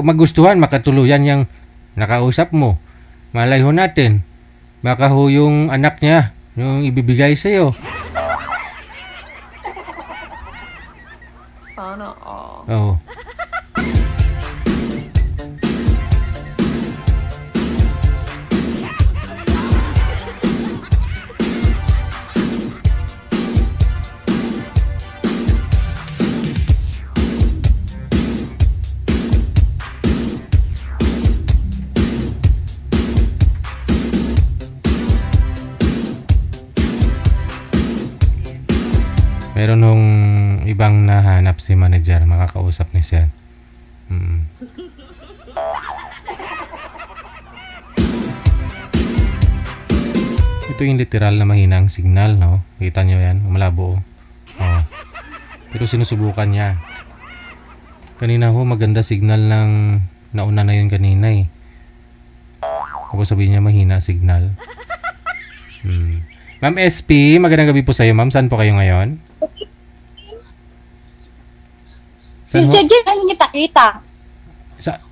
magustuhan, makatuluyan yung nakausap mo. Malay ho natin, baka ho yung anak niya, yung ibibigay sa'yo. Sana all. Oo. Meron nung ibang nahanap si manager, makakausap ni sir. Ito yung literal na mahinang signal, no? Kita nyo yan, malabo. Oh. Pero sinusubukan niya. Kanina ho, maganda signal ng nauna na yun kanina eh. Ako sabihin niya mahina signal. Ma'am SP, magandang gabi po sa iyo, ma'am. Saan po kayo ngayon? Si JJ ang kita-kita.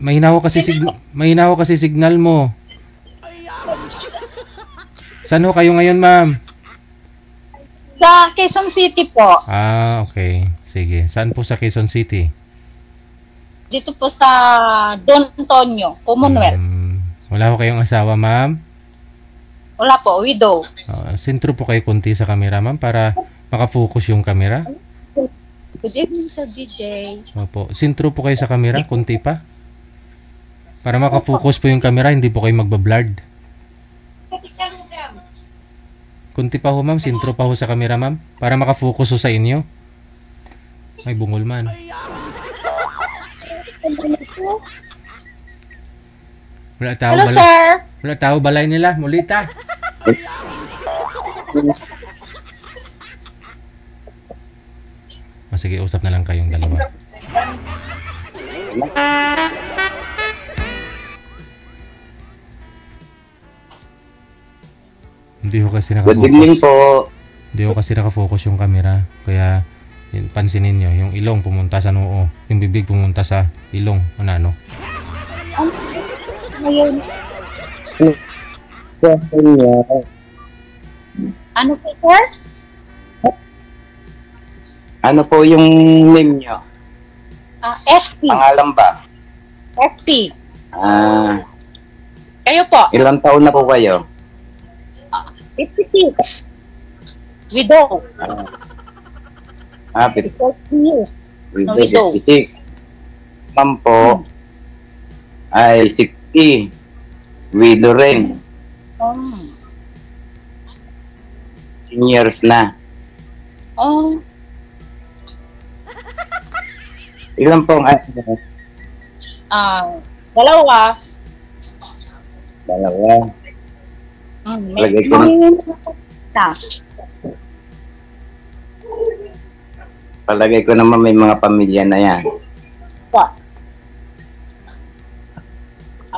Mahina ho kasi signal mo. Saan ho kayo ngayon, ma'am? Sa Quezon City po. Ah, okay. Sige. Saan po sa Quezon City? Dito po sa Don Antonio, Commonwealth. Wala ho kayong asawa, ma'am? Wala po, widow. Sentro po kayo konti sa camera, ma'am, para makafocus yung camera. Good evening, Sir DJ. Opo. Sentro po kayo sa camera, konti pa. Para makafocus po yung camera, hindi po kayo magbablurred. Kunti pa ho ma'am, sintro pa ho sa camera ma'am. Para makafocus ho sa inyo. Ay, bungol man. Wala tao Hello, balay. sir. Wala tao balay nila. Mulita. Sige, usap na lang kayong dalawa. Hindi ko kasi nakafocus. Good evening po. Hindi ko kasi nakafocus yung camera. Kaya, pansinin nyo, yung ilong pumunta sa noo. Yung bibig pumunta sa ilong. Ano? Ngayon, ano po, sir? Ano po yung name nyo? SP. Pangalan ba? SP. Kayo po? Ilang taon na po kayo? 56. Widow. 56 years. Widow. 56. Ma'am po, ay 60. Widow rin. 10 years na. Oh. Ilan po ang Dalawa. Lagay ko na. Palagay ko naman may mga pamilya na yan. Po.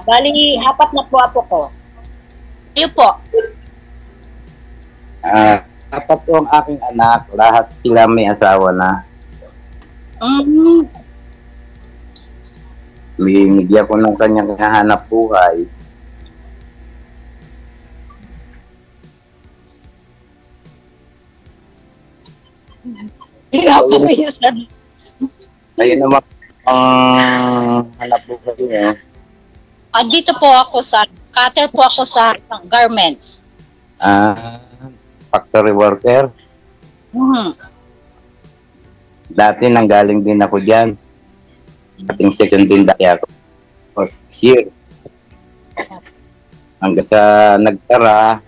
Bali, 4 na po apo ko. Iyo po. 4 po ang aking anak. Lahat sila may asawa na. Binigyan ko ng kanyang kahanap buhay. Hirapan mo yun, sir. Ayun naman ang hanap buhay niyo. Dito po ako sa, cutter po ako sa garments. Factory worker. Dati nanggaling din ako dyan. Ating second din dati ako. For 6 years. Hanggang sa nagtara,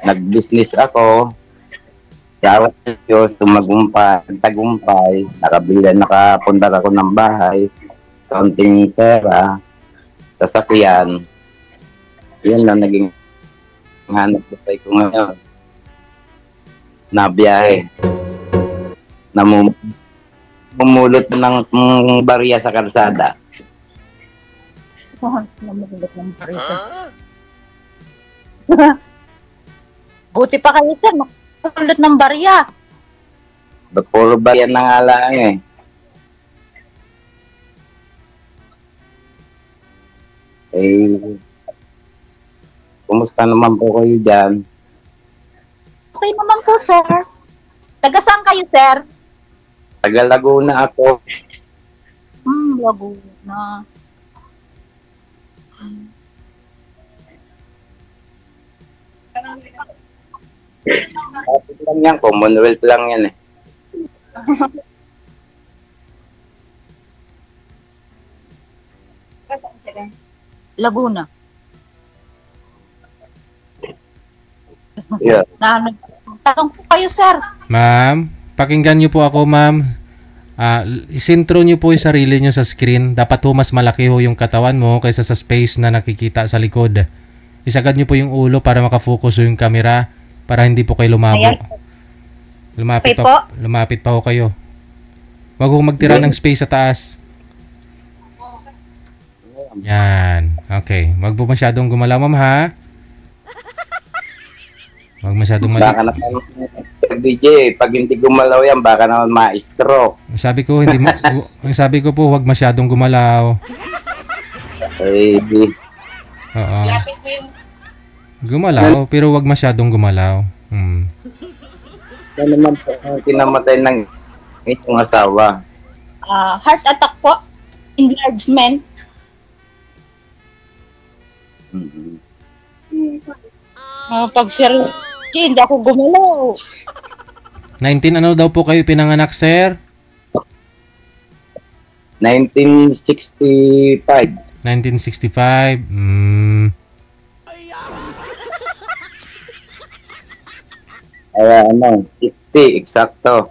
nag-business ako. Salamat sa Diyos, tagumpay, nakapundar ako ng bahay, kaunting pera, sasakyan. Yun na naging hanap buhay ko ngayon. Nabiyahe. Namumulot ng barya sa kalsada. Namumulot ng barya sa... Buti pa kayo, sir. Namumulot ng barya. Puro barya na nga lang eh. Kumusta naman po kayo dyan? Okay naman po, sir. Taga saan kayo, sir? Taga Laguna ako. Laguna. Kapit lang yan, Commonwealth lang yan eh. Laguna. Yeah. Tanong po kayo, sir. Ma'am, pakinggan niyo po ako, ma'am. Isintro niyo po yung sarili niyo sa screen. Dapat ho mas malaki ho yung katawan mo kaysa sa space na nakikita sa likod. Isagad niyo po yung ulo para makafocus yung camera para hindi po kayo lumabo. Lumapit pa ho kayo. Huwag ho magtira ng space sa taas. Yan. Okay. Huwag po masyadong gumalaw, ma'am, ha? Huwag masyadong maliit. Baka naman, DJ, pag hindi gumalaw yan, baka naman ma-stroke. Sabi ko, sabi ko po, huwag masyadong gumalaw. Oo. Gumalaw, pero huwag masyadong gumalaw. Ano naman po ang kinamatay ng itong asawa? Heart attack po. Enlargement. Pag sir, hindi ako gumalaw. 19 ano daw po kayo pinanganak, sir? 1965. 1965. Ano, 50, eksakto.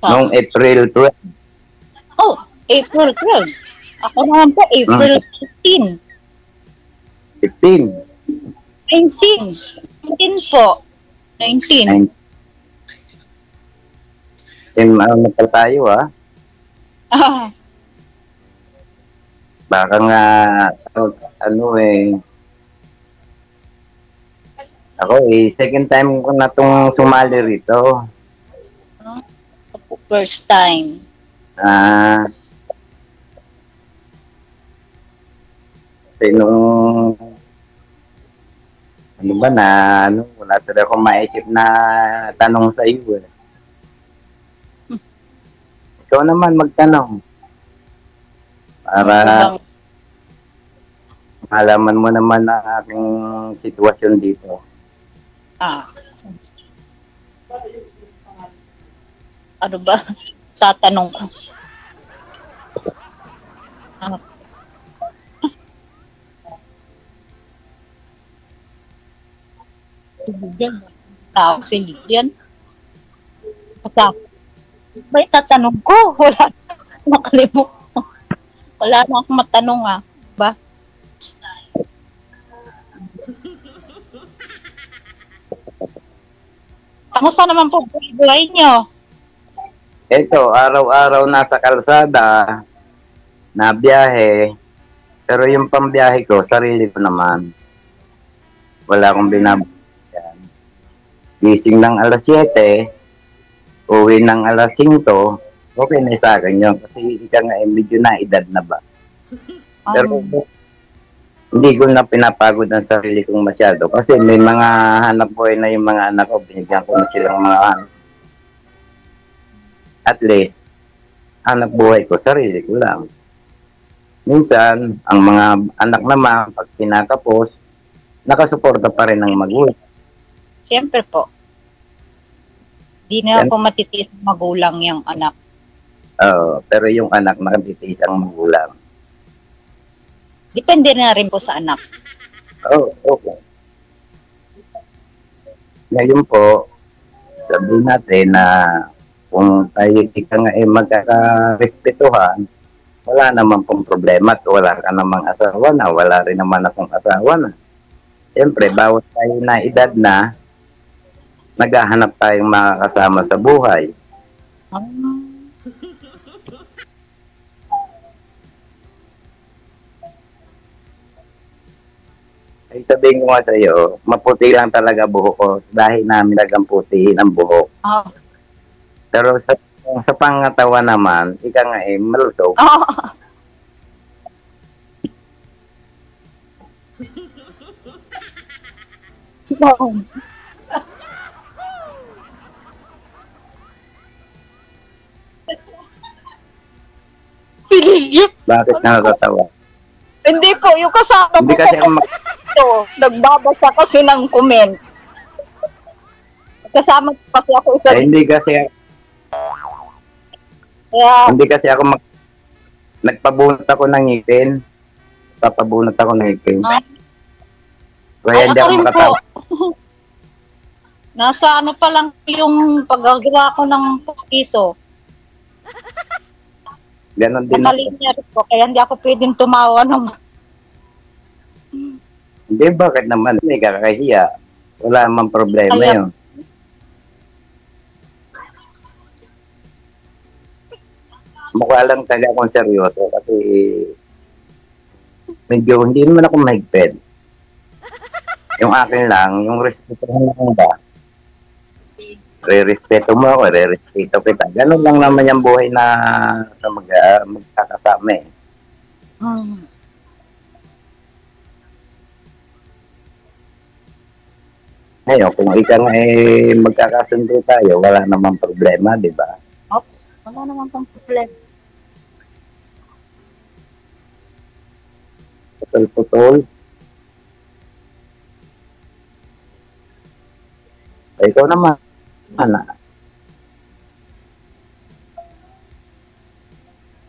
Noong April 12. Oh, April 12. Ako naman po, April 15. 15. 19. 19 po. 19. Ano pa tayo, ah? Baka nga, ako second time ko na itong sumali rito. First time. Kasi nung, wala talaga akong maisip na tanong sa iyo. Ikaw naman magtanong. Para malaman mo naman ang aking sitwasyon dito. Ano ba? Tatanong ko. Si Lilian. Tawag si Lilian. May tatanong ko. Wala na. Makalimok. Wala na akong matanong ba? Kamusta naman po buhay nyo? Ito, araw-araw nasa kalsada, na biyahe, pero yung pambiyahe ko, sarili ko naman. Wala akong binabayan. Gising ng alas 7, uwi ng alas 5, okay na sa akin yun. Kasi ika nga, medyo na edad na ba. Pero hindi ko na pinapagod ang sarili kong masyado. Kasi may mga hanap buhay na yung mga anak ko, binigyan ko na silang mga at least, hanap buhay ko, sarili ko lang. Minsan, ang mga anak naman, pag pinakapos, nakasuporta pa rin ng magulang. Siyempre po. Di na po matitiis ng magulang yung anak. Pero yung anak, nakatitiis ang magulang. Depende na rin po sa anak. Okay. Ngayon po, sabihin natin na kung tayo ika nga magkakarespetuhan, wala naman pong problema at wala ka namang asawa na, wala rin naman akong asawa na. Siyempre, bawat tayo na edad na, naghahanap tayong makakasama sa buhay. Ay sabihin ko nga sa iyo, maputi lang talaga buhok ko dahil namin talagang putihin ang buhok. Pero sa pangatawan naman, ika nga malusog. Bakit nakakatawa? Hindi po, yung kasama hindi ko kasi nagbabasa kasi ng comment. Kasama kasi ako isa. Hindi kasi nagpabunot ako ng ngipin. Papabunot ako ng ngipin. Kaya hindi ako makatawa. Nasa pa lang yung paggagawa ko ng postiso. Ganon din ako. Kaya hindi ako pwedeng tumawa ng... Hindi, bakit naman? May kakahiya. Wala namang problema yun. Mukha lang talaga akong seryoso kasi medyo hindi naman ako mahigpit. Yung akin lang, yung respeto lang ba? Re-respeto mo ako, re-respeto kita. Ganun lang naman yung buhay na sa magkakasama eh. Ngayon, kung ika nga magkakasundo tayo, wala namang problema, di ba? Wala naman pang problema. Putol-putol. Ikaw naman.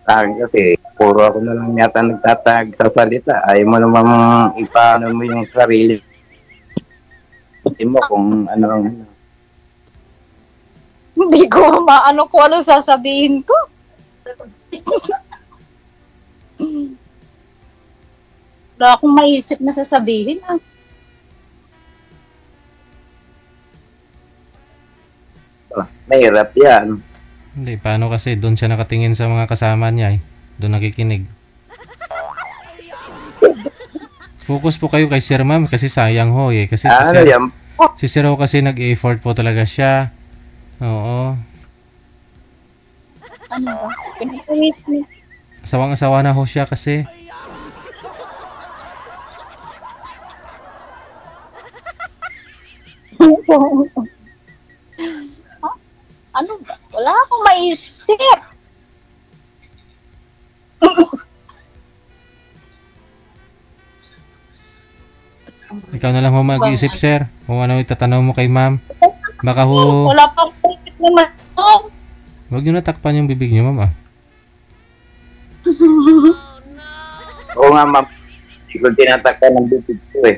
Kasi puro ako na lang yata nagtatag sa salita. Ayaw mo naman ipaano mo yung sarili mo kung ano. Hindi ko maano kung ano sasabihin ko. Wala akong maisip na sasabihin. Mahirap yan. Hindi, paano kasi doon siya nakatingin sa mga kasama niya eh. Doon nakikinig. Focus po kayo kay Sir Ma'am kasi sayang ho eh. Kasi si Sir ho kasi nag-effort po talaga siya. Oo. Ano ba? Pinapawis mo. Asawang-asawa na ho siya kasi. Ano ba? Wala akong maisip. Ikaw na lang ho mag-iisip, sir. Kung ano itatanong mo kay ma'am. Baka ho... Wala pang isip naman. Huwag nyo natakpan yung bibig nyo, ma'am. Oo nga, ma'am. Hindi ko tinatakpan ng bibig ko eh.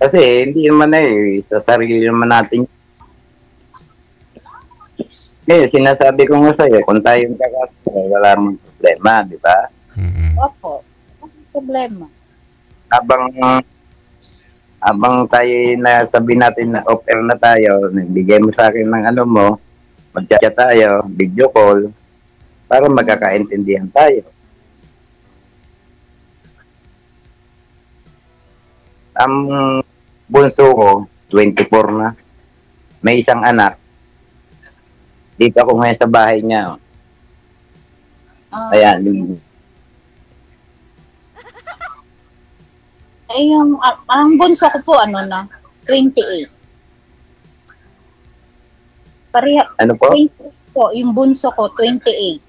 Kasi hindi naman sa sarili naman natin. Eh, sinasabi ko nga sa'yo, kung tayong kakasal, wala mong problema, di ba? Opo. Walang problema. Habang tayo nasabi natin na offer na tayo, bigay mo sa akin ng ano mo, mag-chat tayo, video call, para magkakaintindihan tayo. Ang bunso ko, 24 na. May isang anak. Dito ako ngayon sa bahay niya. Ayan. Yung, ang bunso ko po, 28. Pareha. Ano po? 28 po, yung bunso ko, 28.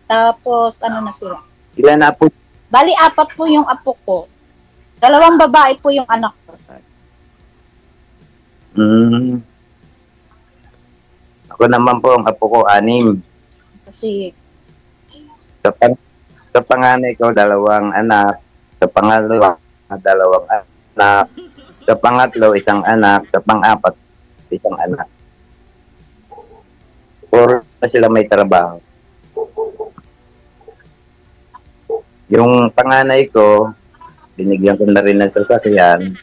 Tapos, na sila? Ilan na po? Bali, 4 po yung apo ko. 2 babae po yung anak ko. Ako naman po, ang apo ko, 6. Kasi, sa panganay ko, 2 anak. Sa pangalawa, 2 anak. Sa pangatlo, 1 anak. Sa pang-4, 1 anak. Puro na sila may trabaho. Yung panganay ko, binigyan ko na rin ng sasakyan.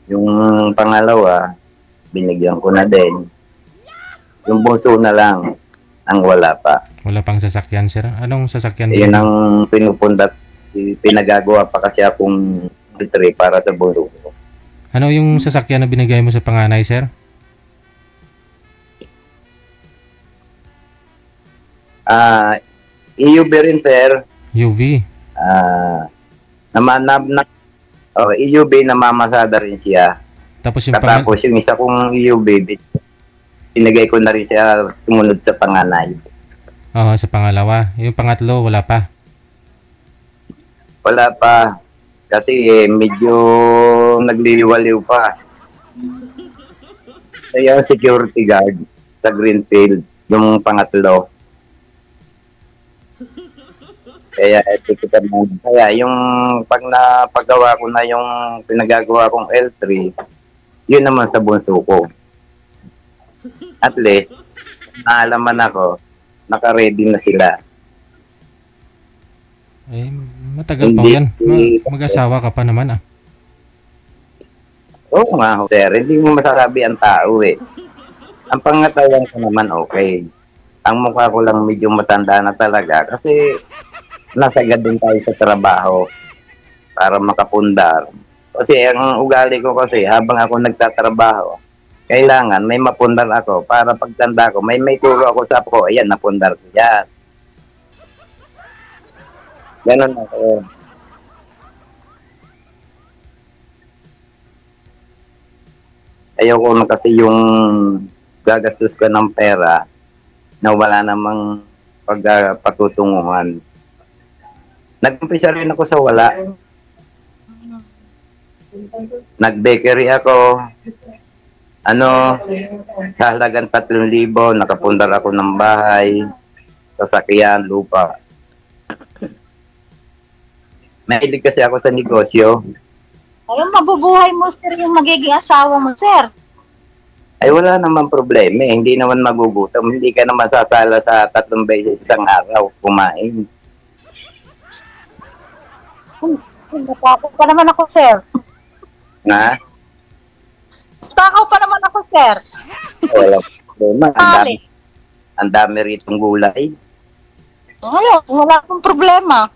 Yung pangalawa, binigyan ko na din. Yung bunso na lang ang wala pa. Wala pang sasakyan, sir? Anong sasakyan? Yun ang pinupundat. Pinagagawa pa kasi akong litre para sa bunso ko. Ano yung sasakyan na binigay mo sa panganay, sir? EUV rin, sir. UV? EUV, namamasada rin siya. Tapos yung yung isa kong EUV, pinagay ko na rin siya sumunod sa panganay. Oo, sa pangalawa. Yung pangatlo, wala pa? Wala pa. Kasi medyo nagliliwaliw pa. Kaya security guard sa Greenfield, yung pangatlo. Kaya yung pag napagawa ko na yung pinagagawa kong L3, yun naman sa bunso ko. At least, naalaman ako, naka-ready na sila. Eh, matagal pa yan. Mag-asawa ka pa naman Oo nga, sir. Hindi mo masasabi ang tao eh. Ang pangatawan ko naman okay. Ang mukha ko lang medyo matanda na talaga kasi nasagad din tayo sa trabaho para makapundar. Kasi ang ugali ko kasi habang ako nagtatrabaho, kailangan may mapundar ako para pagtanda ko, may turo ako sa ako, ayan, napundar ko yan. Ganun ako. Ayoko na kasi yung gagastos ko ng pera na wala namang pagpatutunguhan. Nag-umpisa rin ako sa wala. Nag-bakery ako. Sa halagang 3,000, nakapundar ako ng bahay, sasakyan, lupa. Mahilig kasi ako sa negosyo. Ayun, mabubuhay mo, sir, yung magiging asawa mo, sir. Ay wala naman problema, hindi naman magugutom, hindi ka naman sasala sa 3 beses isang araw kumain. Natakaw pa naman ako, sir. Na? Natakaw pa naman ako, sir. Wala problema, ang dami ritong gulay. Ayun, wala akong problema.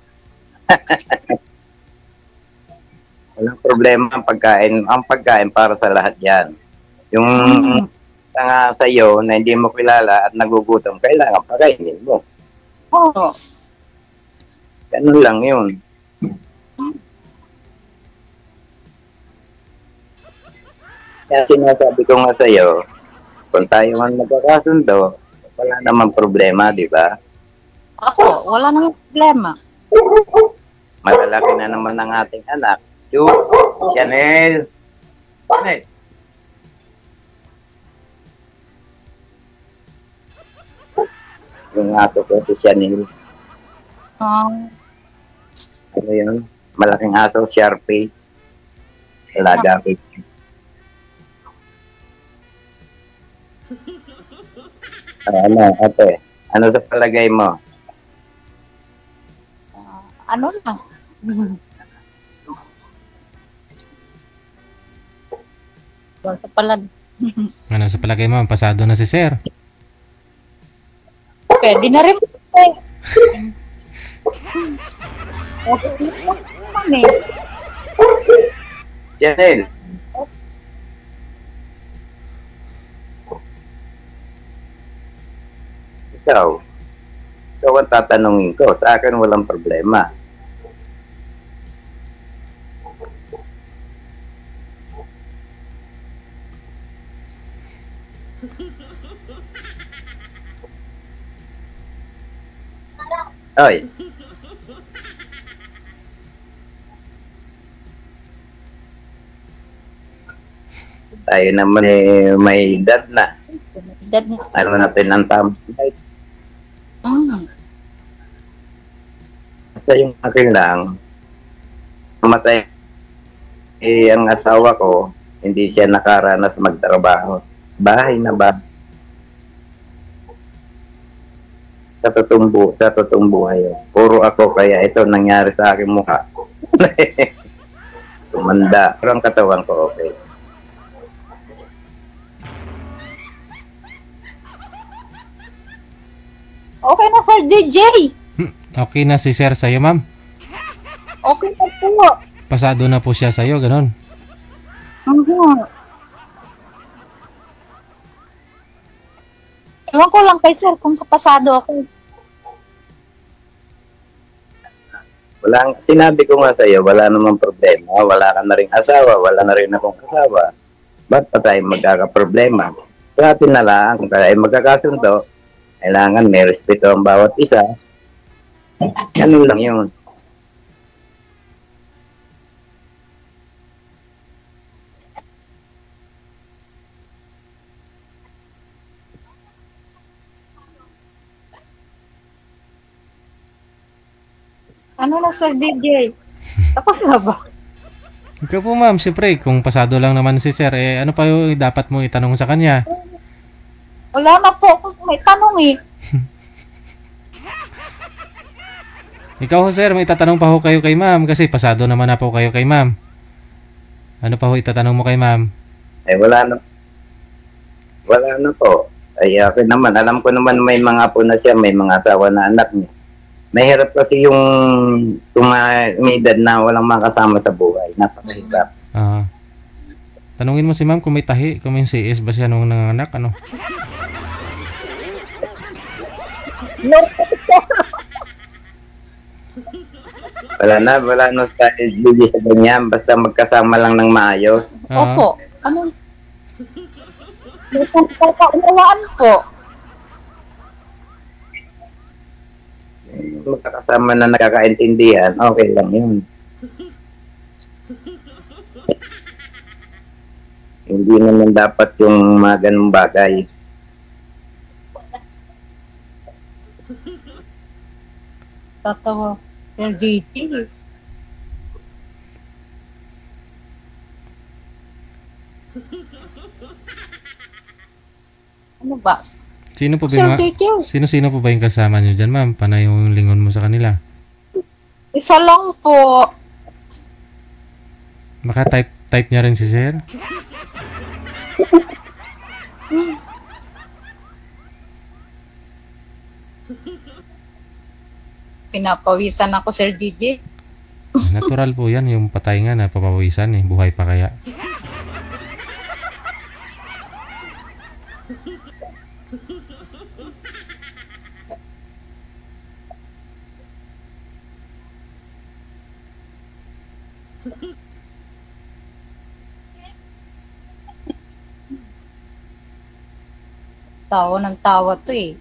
Walang problema ang pagkain. Ang pagkain para sa lahat yan. Yung nga sa'yo na hindi mo kilala at nagugutom, kailangan pakainin mo. Oo. Ganun lang yun. Kaya sinasabi ko nga sa'yo, kung tayo man magkakasundo, wala namang problema, di ba? Ako, wala namang problema. Malalaki na naman ang ating anak. Chanel! Chanel! Yung aso ko, si Chanel. Ano yun? Malaking aso, Sharpie. Alaga ko. Ano, ate? Ano sa palagay mo? Ano na? Sa palag. Ano sa palagay mo? Pasado na si sir. Pwede na rin. Janel. Ikaw ang tatanungin ko. Sa akin walang problema. Oy. Tayo naman may edad na. Alam natin ang tamang. Basta yung akin lang, namatay ang asawa ko, hindi siya nakaranas magtrabaho. Bahay na ba? Sa totoong buhay. Puro ako, kaya ito nangyari sa aking mukha. Tumanda. Pero ang katawan ko okay. Okay na, Sir JJ. Okay na si sir sa'yo, ma'am? Okay na po. Pasado na po siya sa'yo, ganon? Ewan ko lang kay sir kung kapasado ako. Sinabi ko nga sa'yo, wala namang problema. Wala ka na rin asawa, wala na rin akong asawa. Ba't pa tayo magkakaproblema? Sa atin na lang, kung tayo magkakasundo, kailangan may respeto ang bawat isa. Ganun lang yun. Ano na, Sir DJ? Tapos na ba? Ikaw po, ma'am, siyempre, kung pasado lang naman si sir, ano pa yung dapat mo itanong sa kanya? Wala na po ako may tanong eh. Ikaw, sir, may tatanong pa ho kayo kay ma'am kasi pasado naman na po kayo kay ma'am. Ano pa ho itatanong mo kay ma'am? Ay, wala na. Wala na po. Ay, akin naman. Alam ko naman may mga apo na siya, may mga asawa na anak niya. Mahirap kasi yung may edad na walang makasama sa buhay. Napakahirap. Tanungin mo si ma'am kung may tahi, kung may CS ba siya nung nanganak, ano? Wala na sa LGD sa ganyan. Basta magkasama lang ng maayos. Opo. Ano? May pagkakaunawaan po. Magkakasama na nakakaintindihan, okay lang yun. Hindi naman dapat yung mga ganung bagay. Tatawa. LGT. Ano ba? Sino po ba Sir yung, DJ. sino po ba yung kasama nyo dyan, ma'am? Panay yung lingon mo sa kanila. Isa lang po. Maka-type niya rin si sir? Pinapawisan ako, Sir DJ. Natural po yan, yung patay nga na papawisan eh. Buhay pa kaya. Tawa ng tawa to eh.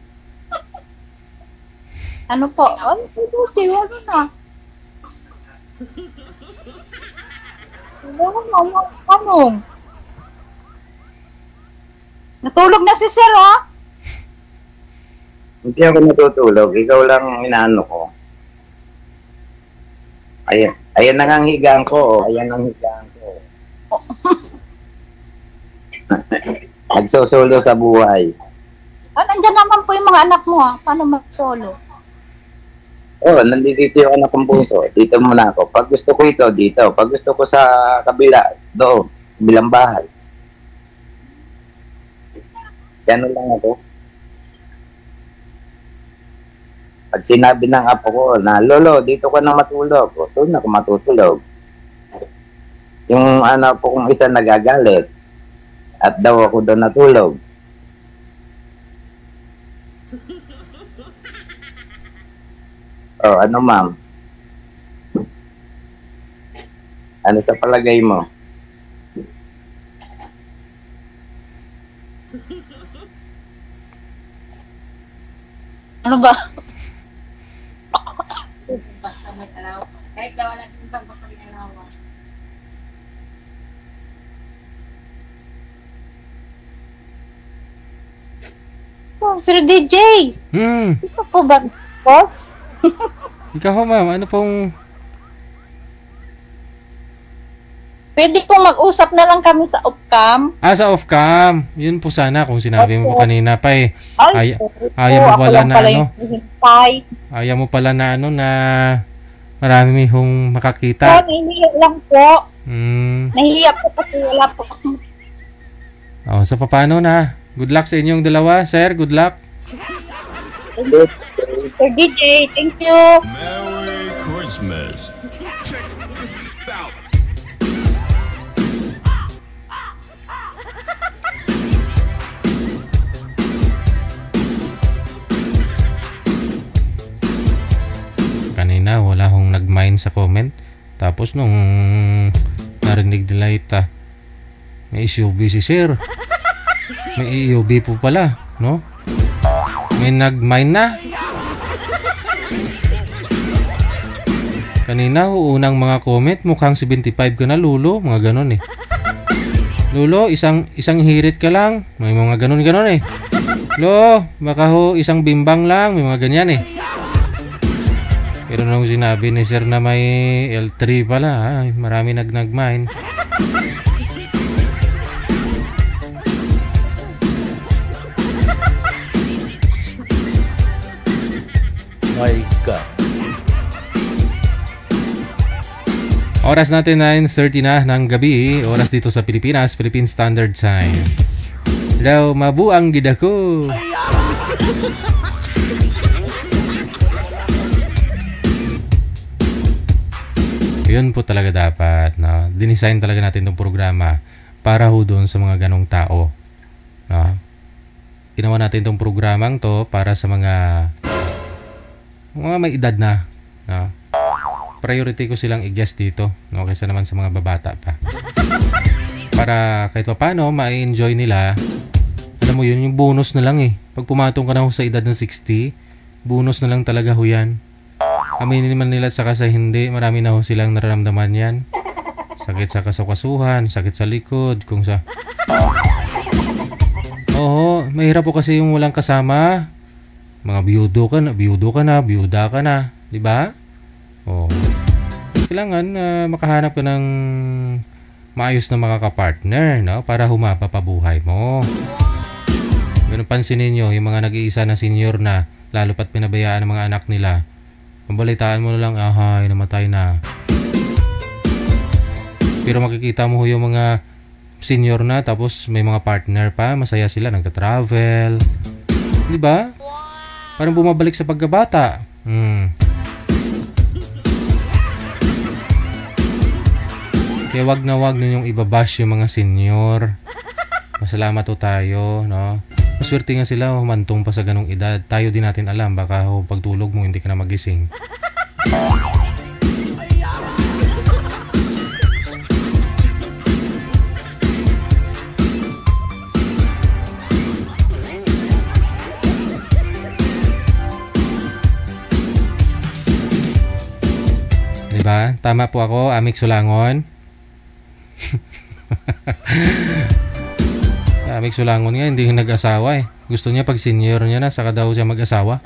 Ano po? Ano po? Ano na? Ano? Natulog na si Sir, ha? Hindi ako natutulog. Ikaw lang inaano ko. Ayan na nga ang higaan ko. Ayan ang higaan ko. Nagsosolo sa buhay. Nandiyan naman po yung mga anak mo, ha? Paano mag-solo? Nandito yung anak kong puso. Dito muna ako. Pag gusto ko ito, dito. Pag gusto ko sa kabila, doon. Bilang bahay. Gano'n lang ako. Pag sinabi ng apo ko na, Lolo, dito ka na matulog. Doon ako matutulog. Yung anak po kong isa nagagalit. At daw ako doon natulog. Ano ma'am? Ano sa palagay mo? Ano ba? Basta may alaw. Kahit daw wala timbang, basta may alawa. Sir DJ! Ito po ba, boss? Ikaw ho, ma'am. Ano pong... Pwede pong mag-usap na lang kami sa off-cam. Sa off-cam. Yun po sana kung sinabi mo po kanina pa eh. Ayaw mo pala na ano. Ayaw mo pala na ano na marami hong makakita. Nahihiya lang po. Nahihiya po kasi wala po. So paano na? Good luck sa inyong dalawa, sir. Good luck. Sir DJ, thank you. Merry Christmas. Check this out. Kanina wala hong nag-mind sa comment. Tapos nung narinig nila ita, may SUV si sir. May EUV po pala, no? May nag-mine na. Kanina, unang mga comment, mukhang 75 ka na, Lulo. Mga ganon eh. Lulo, isang hirit ka lang. May mga ganon eh. Lo, baka ho, isang bimbang lang. May mga ganyan eh. Pero nung sinabi ni sir na may L3 pala, ay, marami nag-mine. My God. Oras natin 9:30 na ng gabi. Oras dito sa Pilipinas, Philippine Standard Time. Daw mabuang gid ako. Yun po talaga dapat, no? Dinesign talaga natin itong programa para ho doon sa mga ganong tao, no? Ginawa natin itong programang to para sa mga may edad na, no? Priority ko silang i-guest dito, no? Kaysa naman sa mga babata pa. Para kahit pa paano ma-enjoy nila. Alam mo yun, yung bonus na lang eh. Pag pumatong ka na ho sa edad ng 60, bonus na lang talaga ho yan. Aminin naman nila at saka sa hindi, marami na ho silang nararamdaman yan. Sakit sa kasukasuhan, sakit sa likod, kung sa... Oo, mahirap po kasi yung walang kasama. Mga biyuda ka na, di ba? Oh. Kailangan makahanap ka ng maayos na makakapartner, no? Para humaba pa buhay mo. Ganun pansinin nyo, yung mga nag-iisa na senior na, lalo pat pinabayaan ng mga anak nila. Mabalitaan mo na lang, ahay, namatay na. Pero makikita mo yung mga senior na, tapos may mga partner pa, masaya sila, nagta-travel. Di ba? Parang bumabalik sa pagkabata. Kaya wag na wag ninyong ibabash yung mga senior. Masalamat to tayo, no? Maswerte nga sila, humantong pa sa ganong edad. Tayo din natin alam, baka pagtulog mo hindi ka na magising. Diba? Tama po ako, Amik Sulangon. Amik Sulangon nga, hindi nag-asawa eh. Gusto niya pag senior niya na, saka daw siya mag-asawa.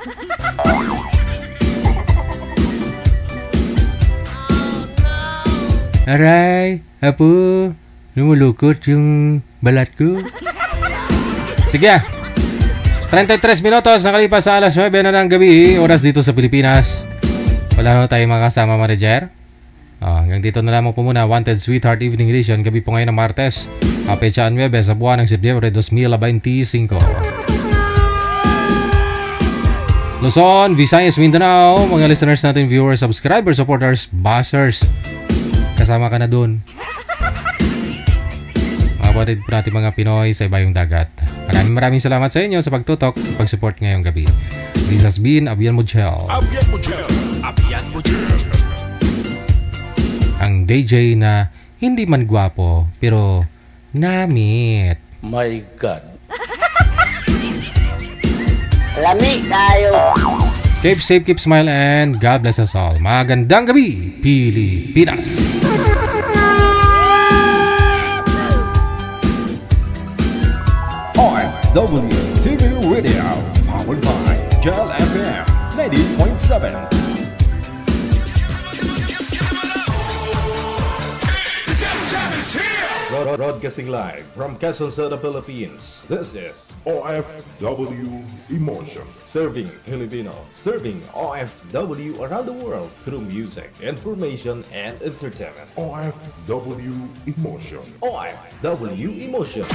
Aray, apo, lumulukot yung balat ko. Sige, 33 minutos nakalipas sa alas 9 na ng gabi, oras dito sa Pilipinas. Wala na tayong makasama, manager. Hanggang dito na lamang po muna, Wanted Sweetheart Evening Edition. Gabi po ngayon ng Martes, Pecha 9 sa buwan ng Sebyembre 2025. Luzon, Visayas, Mindanao, mga listeners natin, viewers, subscribers, supporters, bashers, kasama ka na dun. Mga kapatid po natin mga Pinoy sa ibayong dagat. Maraming salamat sa inyo sa pagtutok, sa pag-support ngayong gabi. This has been Abian Mujel. Abian Mujel. Abian Mujel. Ang DJ na hindi man gwapo, pero namit. My God. Lamig tayo. Keep safe, keep smile, and God bless us all. Magandang gabi, Pilipinas! OFW TV Radio, powered by Gel FM 90.7. Broadcasting live from Quezon City, Philippines. This is OFW Emotion. Serving Filipino, serving OFW around the world through music, information, and entertainment. OFW Emotion. OFW Emotion.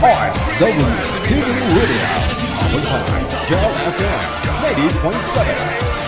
OFW TV Radio, powered by Gel FM 90.7.